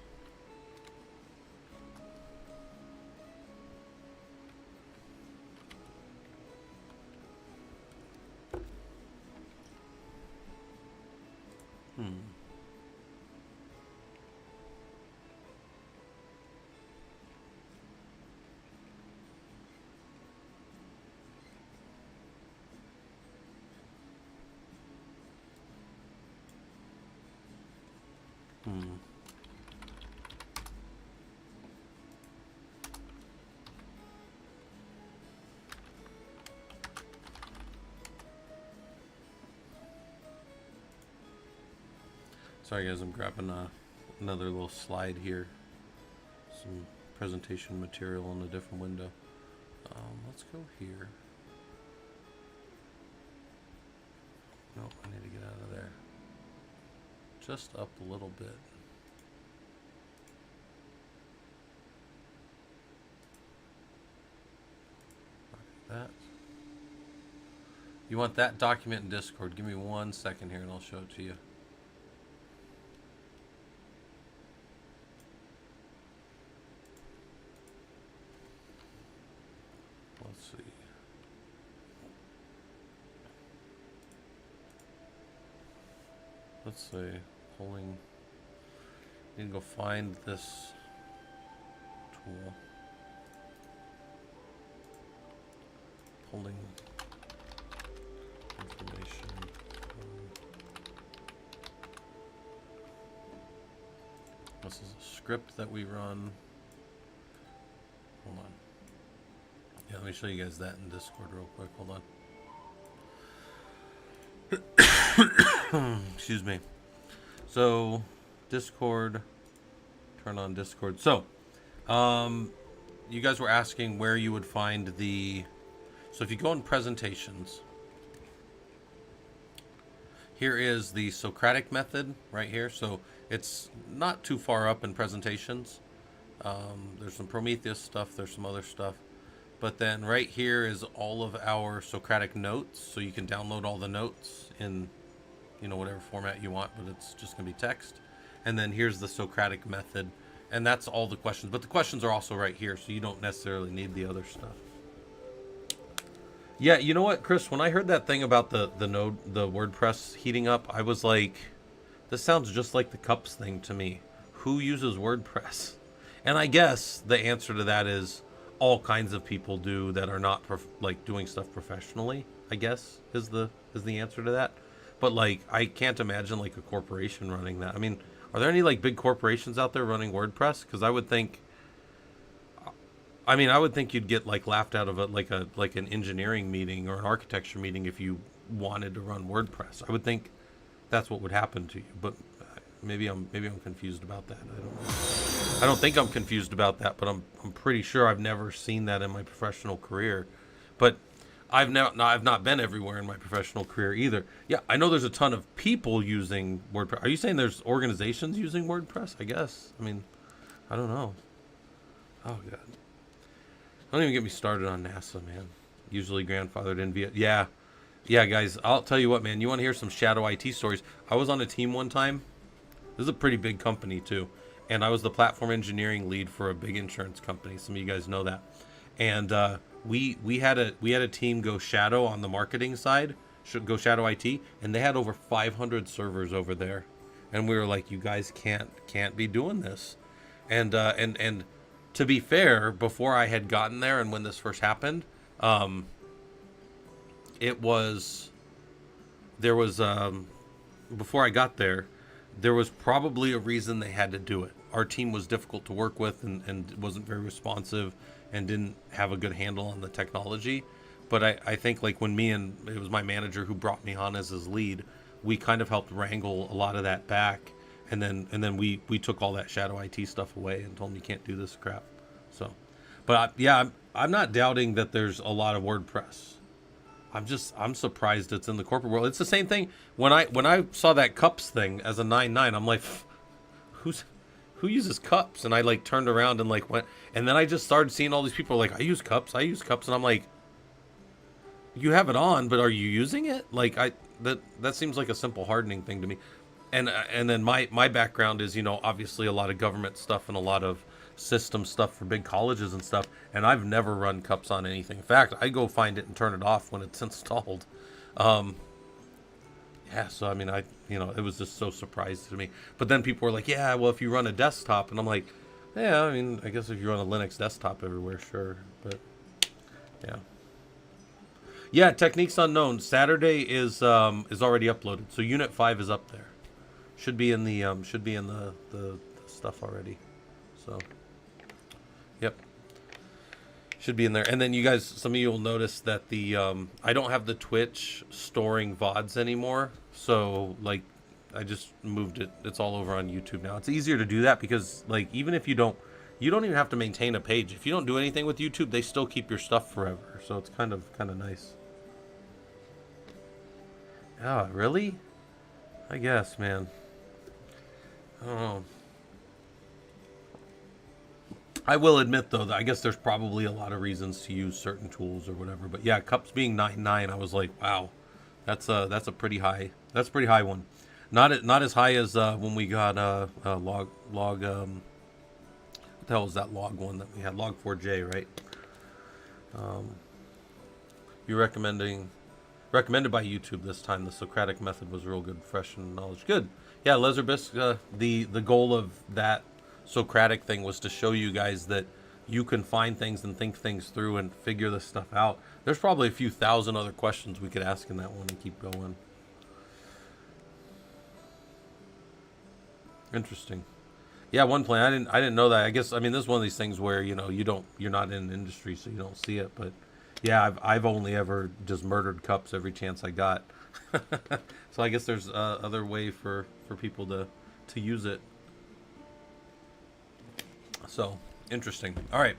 Sorry guys, I'm grabbing another little slide here. Some presentation material in a different window. Let's go here. No, I need to get out of there. just up a little bit. Like that. You want that document in Discord? Give me 1 second here and I'll show it to you. Let's see. Let's see. Pulling. Need to go find this tool. Pulling information. This is a script that we run. Hold on. Yeah, let me show you guys that in Discord real quick. Hold on. Excuse me. So, Discord. Turn on Discord. So, you guys were asking where you would find the... So if you go in presentations, here is the Socratic method right here. So it's not too far up in presentations. There's some Prometheus stuff. There's some other stuff. But then right here is all of our Socratic notes. So you can download all the notes in, you know, whatever format you want, but it's just going to be text. And then here's the Socratic method. And that's all the questions. But the questions are also right here, so you don't necessarily need the other stuff. Yeah, you know what, Chris? When I heard that thing about the WordPress heating up, I was like, this sounds just like the cups thing to me. Who uses WordPress? And I guess the answer to that is all kinds of people do that are not like doing stuff professionally. I guess is the answer to that. But like, I can't imagine like a corporation running that. I mean, are there any like big corporations out there running WordPress? Because I would think you'd get like laughed out of it like an engineering meeting or an architecture meeting if you wanted to run WordPress. I would think that's what would happen to you. But maybe I'm confused about that. I don't know. I don't think I'm confused about that, but I'm pretty sure I've never seen that in my professional career. But I've not been everywhere in my professional career either. Yeah, I know there's a ton of people using WordPress. Are you saying there's organizations using WordPress? I guess. I mean, I don't know. Oh god. Don't even get me started on NASA, man. Usually grandfathered in via... Yeah, guys, I'll tell you what, man. You want to hear some shadow IT stories? I was on a team one time. This is a pretty big company, too. And I was the platform engineering lead for a big insurance company. Some of you guys know that. And we had a team go shadow on the marketing side, go shadow IT, and they had over 500 servers over there. And we were like, you guys can't be doing this. And to be fair, before I had gotten there and when this first happened, before I got there was probably a reason they had to do it. Our team was difficult to work with and wasn't very responsive and didn't have a good handle on the technology. But I think like when it was my manager who brought me on as his lead, we kind of helped wrangle a lot of that back. And then we took all that shadow IT stuff away and told them you can't do this crap. So, but I'm not doubting that there's a lot of WordPress. I'm surprised it's in the corporate world. It's the same thing when I saw that cups thing as a 9.9. I'm like, who uses cups? And I like turned around and like went, and then I just started seeing all these people like, I use cups, and I'm like, you have it on, but are you using it? Like that seems like a simple hardening thing to me. And then my background is, you know, obviously a lot of government stuff and a lot of system stuff for big colleges and stuff, and I've never run cups on anything. In fact, I go find it and turn it off when it's installed. Yeah, so I mean, it was just so surprising to me. But then people were like, yeah, well, if you run a desktop, and I'm like, yeah, I mean, I guess if you run a Linux desktop everywhere, sure, but yeah. Yeah, Techniques Unknown. Saturday is already uploaded, so Unit 5 is up there. Should be in the stuff already. So, yep, should be in there. And then you guys, some of you will notice that the I don't have the Twitch storing VODs anymore. So like, I just moved it. It's all over on YouTube now. It's easier to do that because like even if you don't even have to maintain a page. If you don't do anything with YouTube, they still keep your stuff forever. So it's kind of nice. Oh, really? I guess, man. I don't know. I will admit though that I guess there's probably a lot of reasons to use certain tools or whatever. But yeah, cups being 99, I was like, wow, that's a pretty high. That's a pretty high one. Not as high as when we got log what the hell was that log one that we had, log 4J, right? You recommended by YouTube this time. The Socratic method was real good, fresh and knowledge. Good. Yeah, Laserbisk. The goal of that Socratic thing was to show you guys that you can find things and think things through and figure this stuff out. There's probably a few thousand other questions we could ask in that one and keep going. Interesting. Yeah, one plan. I didn't know that. I guess I mean this is one of these things where you're not in the industry, so you don't see it. But yeah, I've only ever just murdered cups every chance I got. So I guess there's other way for people to use it. So interesting. All right,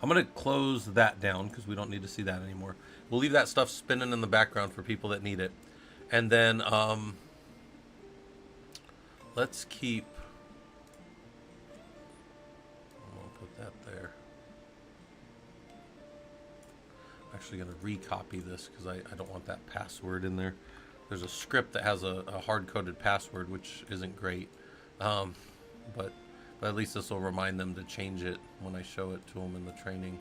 I'm gonna close that down because we don't need to see that anymore. We'll leave that stuff spinning in the background for people that need it, and then let's keep. I'll put that there. I'm actually going to recopy this because I don't want that password in there. There's a script that has a hard-coded password, which isn't great. But at least this will remind them to change it when I show it to them in the training.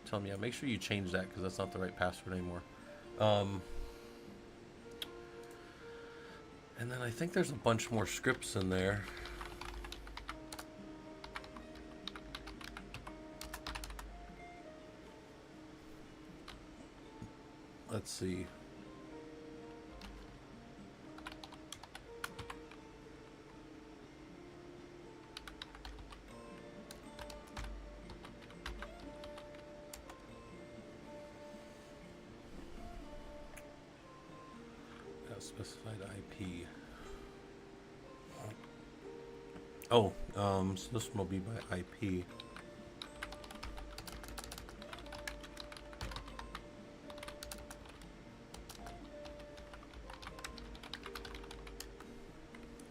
Tell them, yeah, make sure you change that because that's not the right password anymore. And then I think there's a bunch more scripts in there. Let's see. Specified IP. Oh, so this one will be by IP.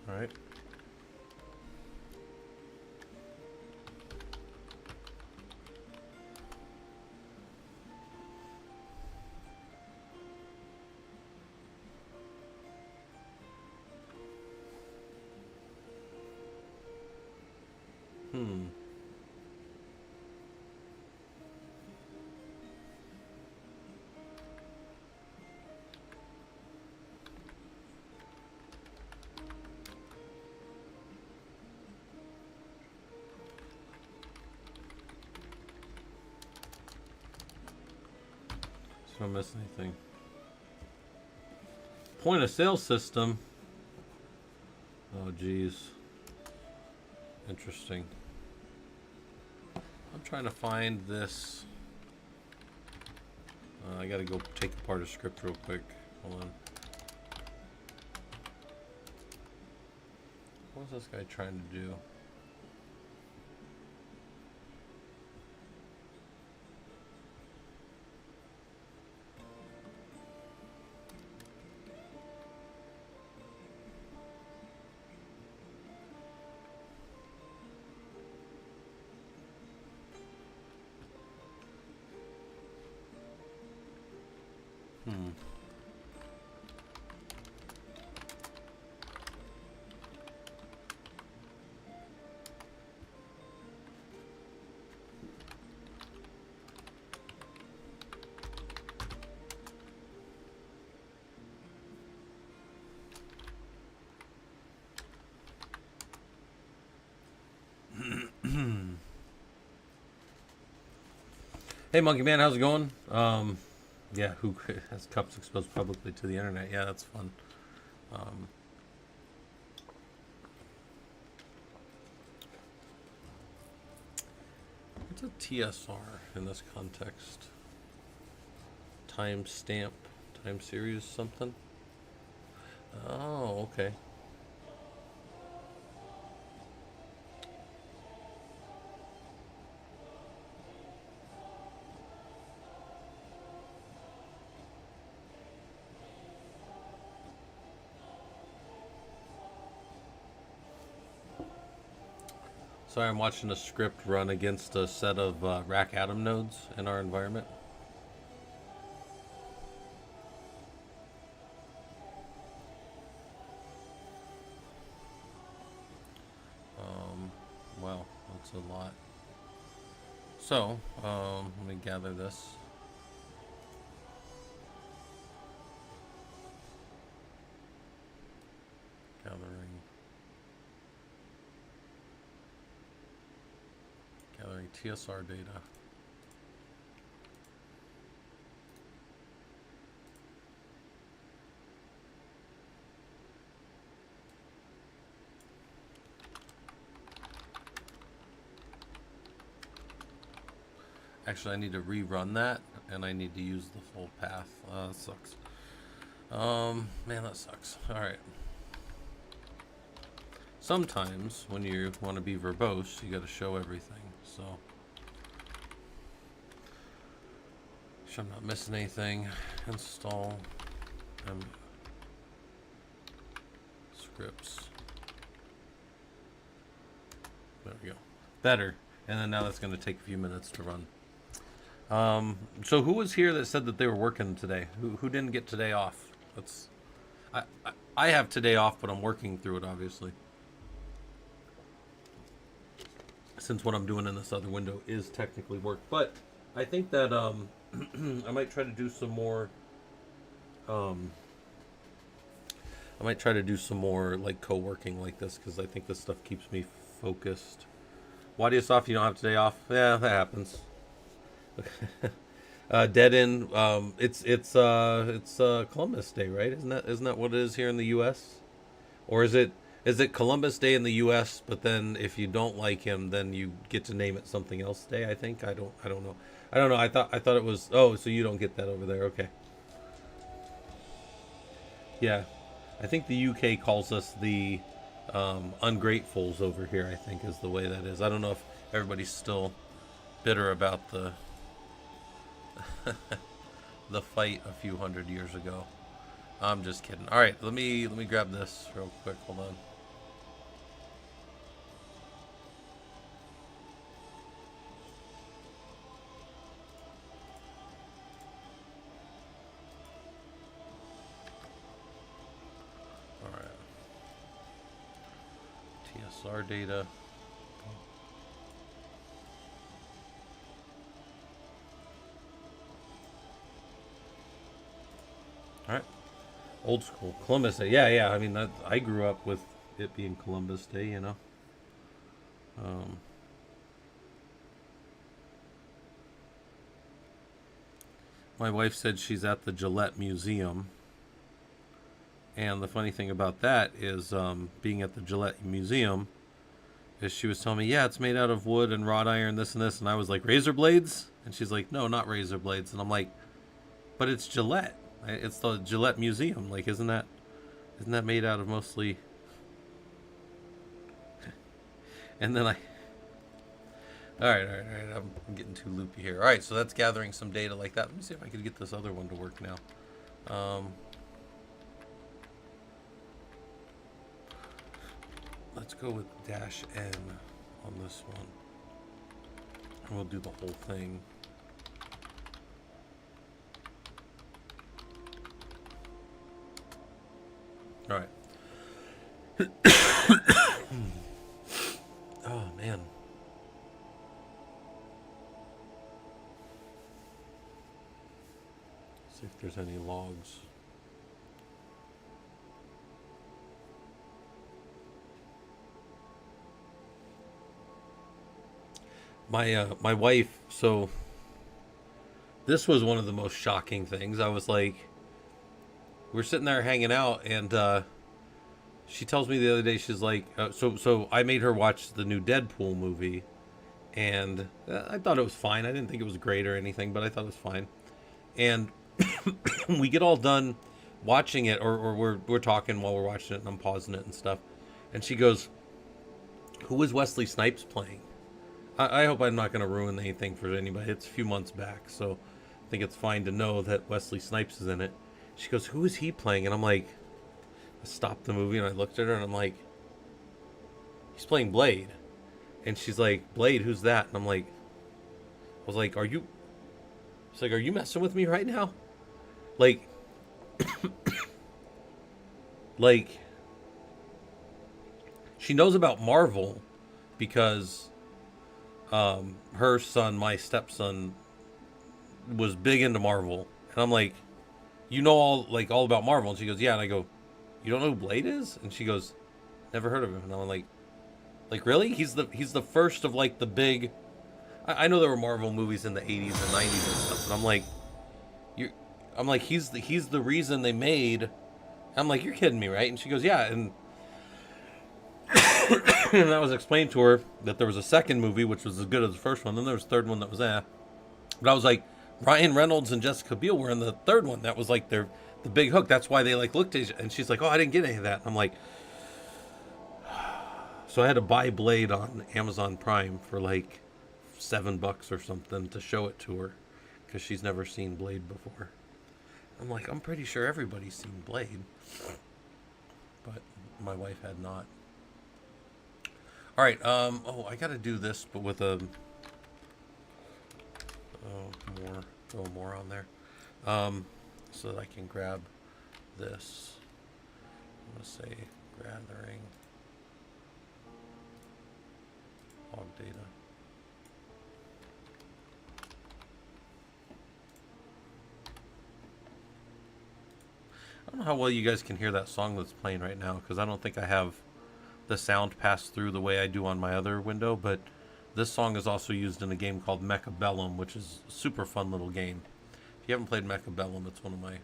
All right. So I don't miss anything. Point of sale system. Oh, geez. Interesting. I'm trying to find this. I gotta go take apart a script real quick. Hold on. What was this guy trying to do? Hey, Monkey Man, how's it going? Yeah, who has cups exposed publicly to the internet? Yeah, that's fun. What's a TSR in this context? Timestamp, time series, something? Oh, okay. Sorry, I'm watching a script run against a set of rack atom nodes in our environment. Wow, that's a lot. So, let me gather this. Gathering TSR data. Actually, I need to rerun that, and I need to use the full path. That sucks. Man, that sucks. All right. Sometimes, when you want to be verbose, you got to show everything. So, I'm not missing anything. Install scripts. There we go. Better. And then now that's going to take a few minutes to run. So who was here that said that they were working today? Who didn't get today off? I have today off, but I'm working through it, obviously. Since what I'm doing in this other window is technically work. But I think that I might try to do some more like co-working like this, because I think this stuff keeps me focused. Wadius off, you don't have today off? Yeah, that happens. Dead end. It's Columbus Day, right? Isn't that what it is here in the U.S.? Or is it Columbus Day in the U.S. But then if you don't like him, then you get to name it something else Day? I think I don't know. I thought it was. Oh, so you don't get that over there? Okay. Yeah, I think the UK calls us the ungratefuls over here. I think is the way that is. I don't know if everybody's still bitter about the the fight a few hundred years ago. I'm just kidding. All right, let me grab this real quick. Hold on. All right. TSR data. All right. Old school Columbus Day. Yeah. I mean, I grew up with it being Columbus Day. You know. My wife said she's at the Gillette Museum, and the funny thing about that is, being at the Gillette Museum, is she was telling me, yeah, it's made out of wood and wrought iron, this and this, and I was like, razor blades, and she's like, no, not razor blades, and I'm like, but it's Gillette. It's the Gillette Museum. Like, isn't that made out of mostly? And then all right. I'm getting too loopy here. All right, so that's gathering some data like that. Let me see if I can get this other one to work now. Let's go with -N on this one, and we'll do the whole thing. All right. Oh, man. See if there's any logs. My wife, so this was one of the most shocking things. I was like, we're sitting there hanging out, and she tells me the other day, she's like, so I made her watch the new Deadpool movie, and I thought it was fine. I didn't think it was great or anything, but I thought it was fine. And we get all done watching it, or we're talking while we're watching it, and I'm pausing it and stuff. And she goes, "Who is Wesley Snipes playing?" I hope I'm not going to ruin anything for anybody. It's a few months back, so I think it's fine to know that Wesley Snipes is in it. She goes, "Who is he playing?" And I'm like, I stopped the movie and I looked at her and I'm like, he's playing Blade. And she's like, Blade, who's that? And I was like, are you? She's like, are you messing with me right now? Like, like she knows about Marvel because her son, my stepson, was big into Marvel, and I'm like, you know all about Marvel, and she goes, yeah, and I go, you don't know who Blade is? And she goes, never heard of him, and I'm like really? He's the first of like the big. I know there were Marvel movies in the '80s and '90s and stuff, but I'm like, you, I'm like he's the reason they made. I'm like, you're kidding me, right? And she goes, yeah, and and I was explained to her that there was a second movie which was as good as the first one, then there was a third one that was but I was like, Ryan Reynolds and Jessica Biel were in the third one. That was like the big hook. That's why they like looked at each. And she's like, oh, I didn't get any of that. And I'm like, so I had to buy Blade on Amazon Prime for like $7 or something to show it to her because she's never seen Blade before. I'm like, I'm pretty sure everybody's seen Blade, but my wife had not. All right. Oh, I got to do this, but with a throw more on there, so that I can grab this. I'm gonna say gathering log data. I don't know how well you guys can hear that song that's playing right now because I don't think I have the sound pass through the way I do on my other window, but this song is also used in a game called Mechabellum, which is a super fun little game. If you haven't played Mechabellum, it's one of my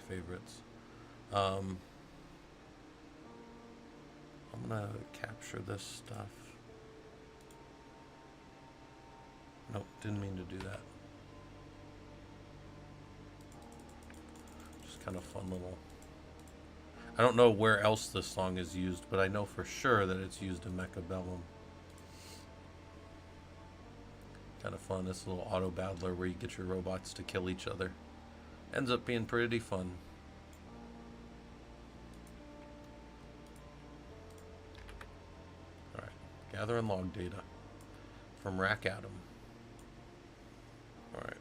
favorites. I'm gonna capture this stuff. Nope, didn't mean to do that. Just kind of fun little. I don't know where else this song is used, but I know for sure that it's used in Mechabellum. Kind of fun. This little auto battler where you get your robots to kill each other. Ends up being pretty fun. Alright. Gather and log data from Rack Atom. Alright.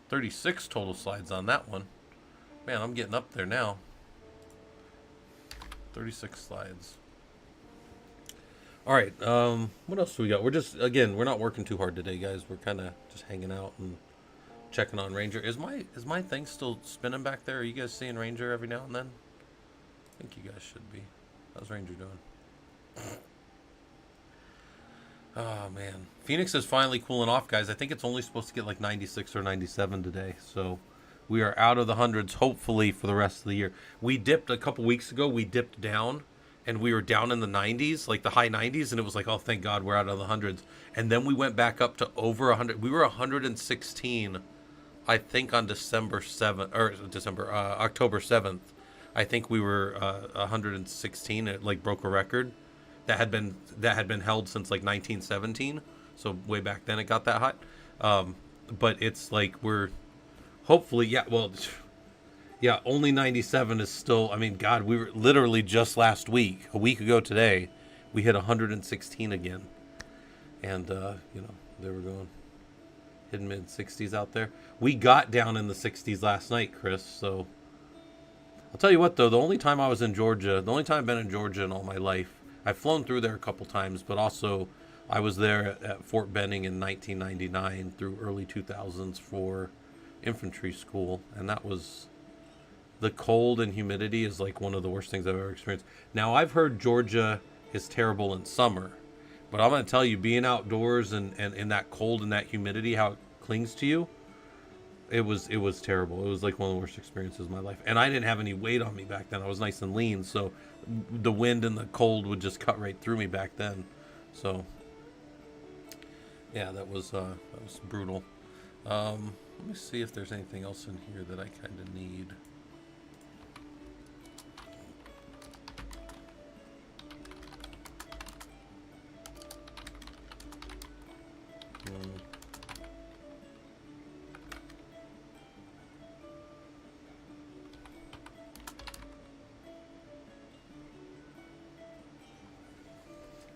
36 total slides on that one. Man, I'm getting up there now. 36 slides. All right. What else do we got? We're just, again, we're not working too hard today, guys. We're kind of just hanging out and checking on Ranger. Is my thing still spinning back there? Are you guys seeing Ranger every now and then? I think you guys should be. How's Ranger doing? Oh man, Phoenix is finally cooling off, guys. I think it's only supposed to get like 96 or 97 today, so we are out of the hundreds, hopefully, for the rest of the year. We dipped a couple weeks ago. We dipped down, and we were down in the 90s, like the high 90s, and it was like, oh, thank God we're out of the hundreds. And then we went back up to over 100. We were 116, I think, on October 7th. I think we were 116. It like broke a record that had been held since like 1917. So way back then it got that hot. But it's like we're hopefully, yeah, well, yeah, only 97 is still, I mean, God, we were literally just last week, a week ago today, we hit 116 again. And, there we're going. Hitting mid 60s out there. We got down in the 60s last night, Chris, so. I'll tell you what, though, the only time I've been in Georgia in all my life, I've flown through there a couple times, but also I was there at Fort Benning in 1999 through early 2000s for infantry school, and that was, the cold and humidity is like one of the worst things I've ever experienced. Now, I've heard Georgia is terrible in summer, but I'm going to tell you, being outdoors and in that cold and that humidity, how it clings to you, it was terrible. It was like one of the worst experiences of my life. And I didn't have any weight on me back then. I was nice and lean, so the wind and the cold would just cut right through me back then. So yeah, that was brutal. Let me see if there's anything else in here that I kind of need.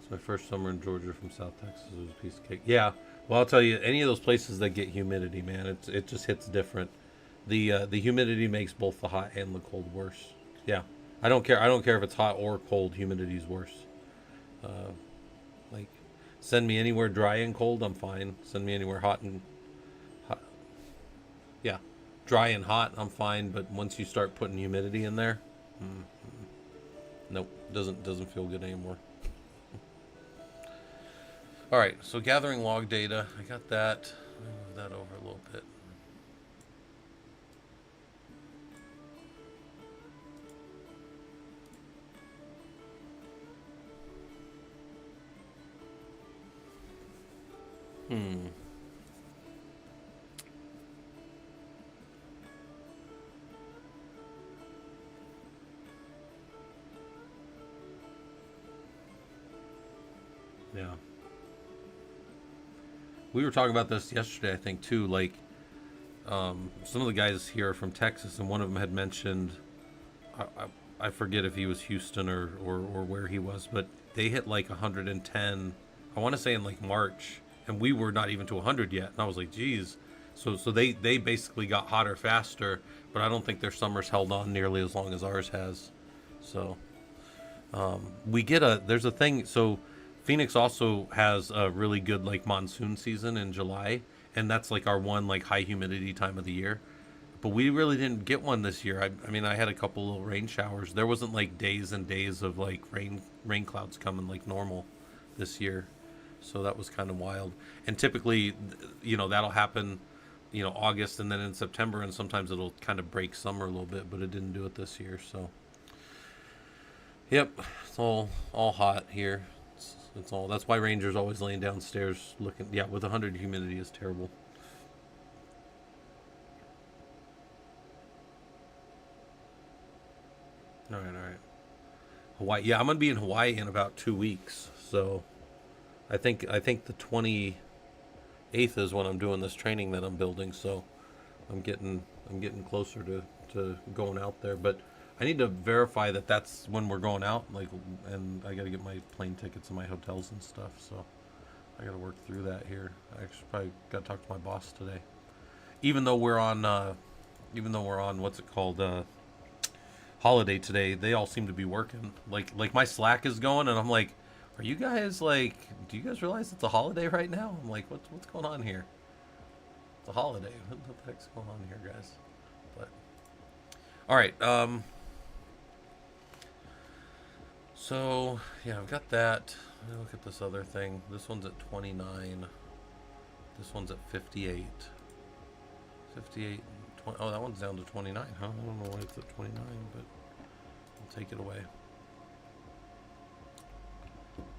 It's my first summer in Georgia from South Texas. It was a piece of cake. Yeah. Well, I'll tell you, any of those places that get humidity, man, it just hits different. The humidity makes both the hot and the cold worse. Yeah. I don't care. I don't care if it's hot or cold. Humidity's worse. Uh, like, send me anywhere dry and cold, I'm fine. Send me anywhere hot and hot. Yeah, dry and hot, I'm fine. But once you start putting humidity in there, mm, nope, doesn't feel good anymore. All right, so gathering log data, I got that. Move that over a little bit. Hmm. Yeah. We were talking about this yesterday, I think, too. Like, some of the guys here are from Texas, and one of them had mentioned, I forget if he was Houston or where he was, but they hit like 110, I want to say in like March, and we were not even to 100 yet. And I was like, geez. So they basically got hotter faster, but I don't think their summers held on nearly as long as ours has. So there's a thing. So Phoenix also has a really good like monsoon season in July, and that's like our one like high humidity time of the year. But we really didn't get one this year. I mean, I had a couple little rain showers. There wasn't like days and days of like rain clouds coming like normal this year. So that was kind of wild. And typically, that'll happen, August and then in September, and sometimes it'll kind of break summer a little bit, but it didn't do it this year. So, yep, it's all hot here. It's all. That's why Ranger's always laying downstairs looking. Yeah, with 100 humidity is terrible. All right, all right. Hawaii. Yeah, I'm gonna be in Hawaii in about 2 weeks. So I think the 28th is when I'm doing this training that I'm building. So I'm getting closer to going out there. But I need to verify that that's when we're going out. Like, and I got to get my plane tickets and my hotels and stuff. So I got to work through that here. I actually probably got to talk to my boss today. Even though we're on, what's it called? Holiday today, they all seem to be working. Like my Slack is going, and I'm like, are you guys like? Do you guys realize it's a holiday right now? I'm like, what's going on here? It's a holiday. What the heck's going on here, guys? But all right. So yeah, I've got that. Let me look at this other thing. This one's at 29. This one's at 58. 58. 20, oh, that one's down to 29, huh? I don't know why it's at 29, but I'll take it away.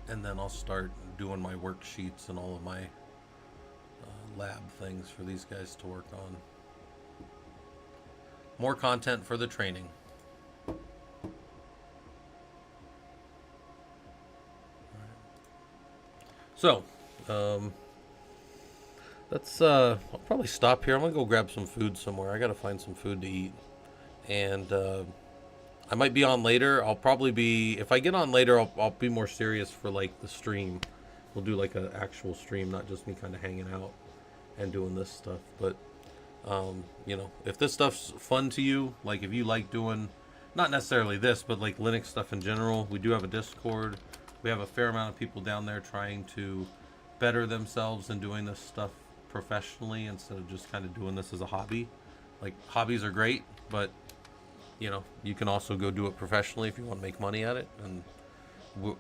And then I'll start doing my worksheets and all of my lab things for these guys to work on. More content for the training. So, I'll probably stop here. I'm gonna go grab some food somewhere. I gotta find some food to eat, and I might be on later. I'll probably be if I get on later. I'll be more serious for like the stream. We'll do like an actual stream, not just me kind of hanging out and doing this stuff. But if this stuff's fun to you, like if you like doing, not necessarily this, but like Linux stuff in general, we do have a Discord. We have a fair amount of people down there trying to better themselves and doing this stuff professionally instead of just kind of doing this as a hobby. Like hobbies are great, but you can also go do it professionally if you want to make money at it. And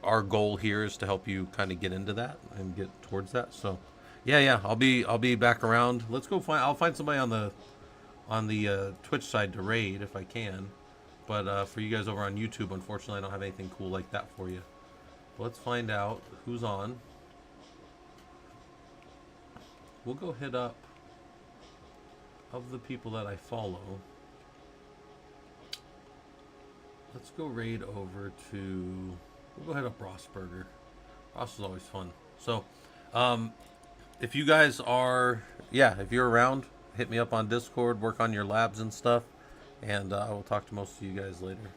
our goal here is to help you kind of get into that and get towards that. So, yeah, I'll be back around. Let's go I'll find somebody on the Twitch side to raid if I can. But for you guys over on YouTube, unfortunately, I don't have anything cool like that for you. Let's find out who's on. We'll go hit up of the people that I follow. Let's go raid over to. We'll go hit up Rossburger. Ross is always fun. So, if you guys are, if you're around, hit me up on Discord. Work on your labs and stuff, and I will talk to most of you guys later.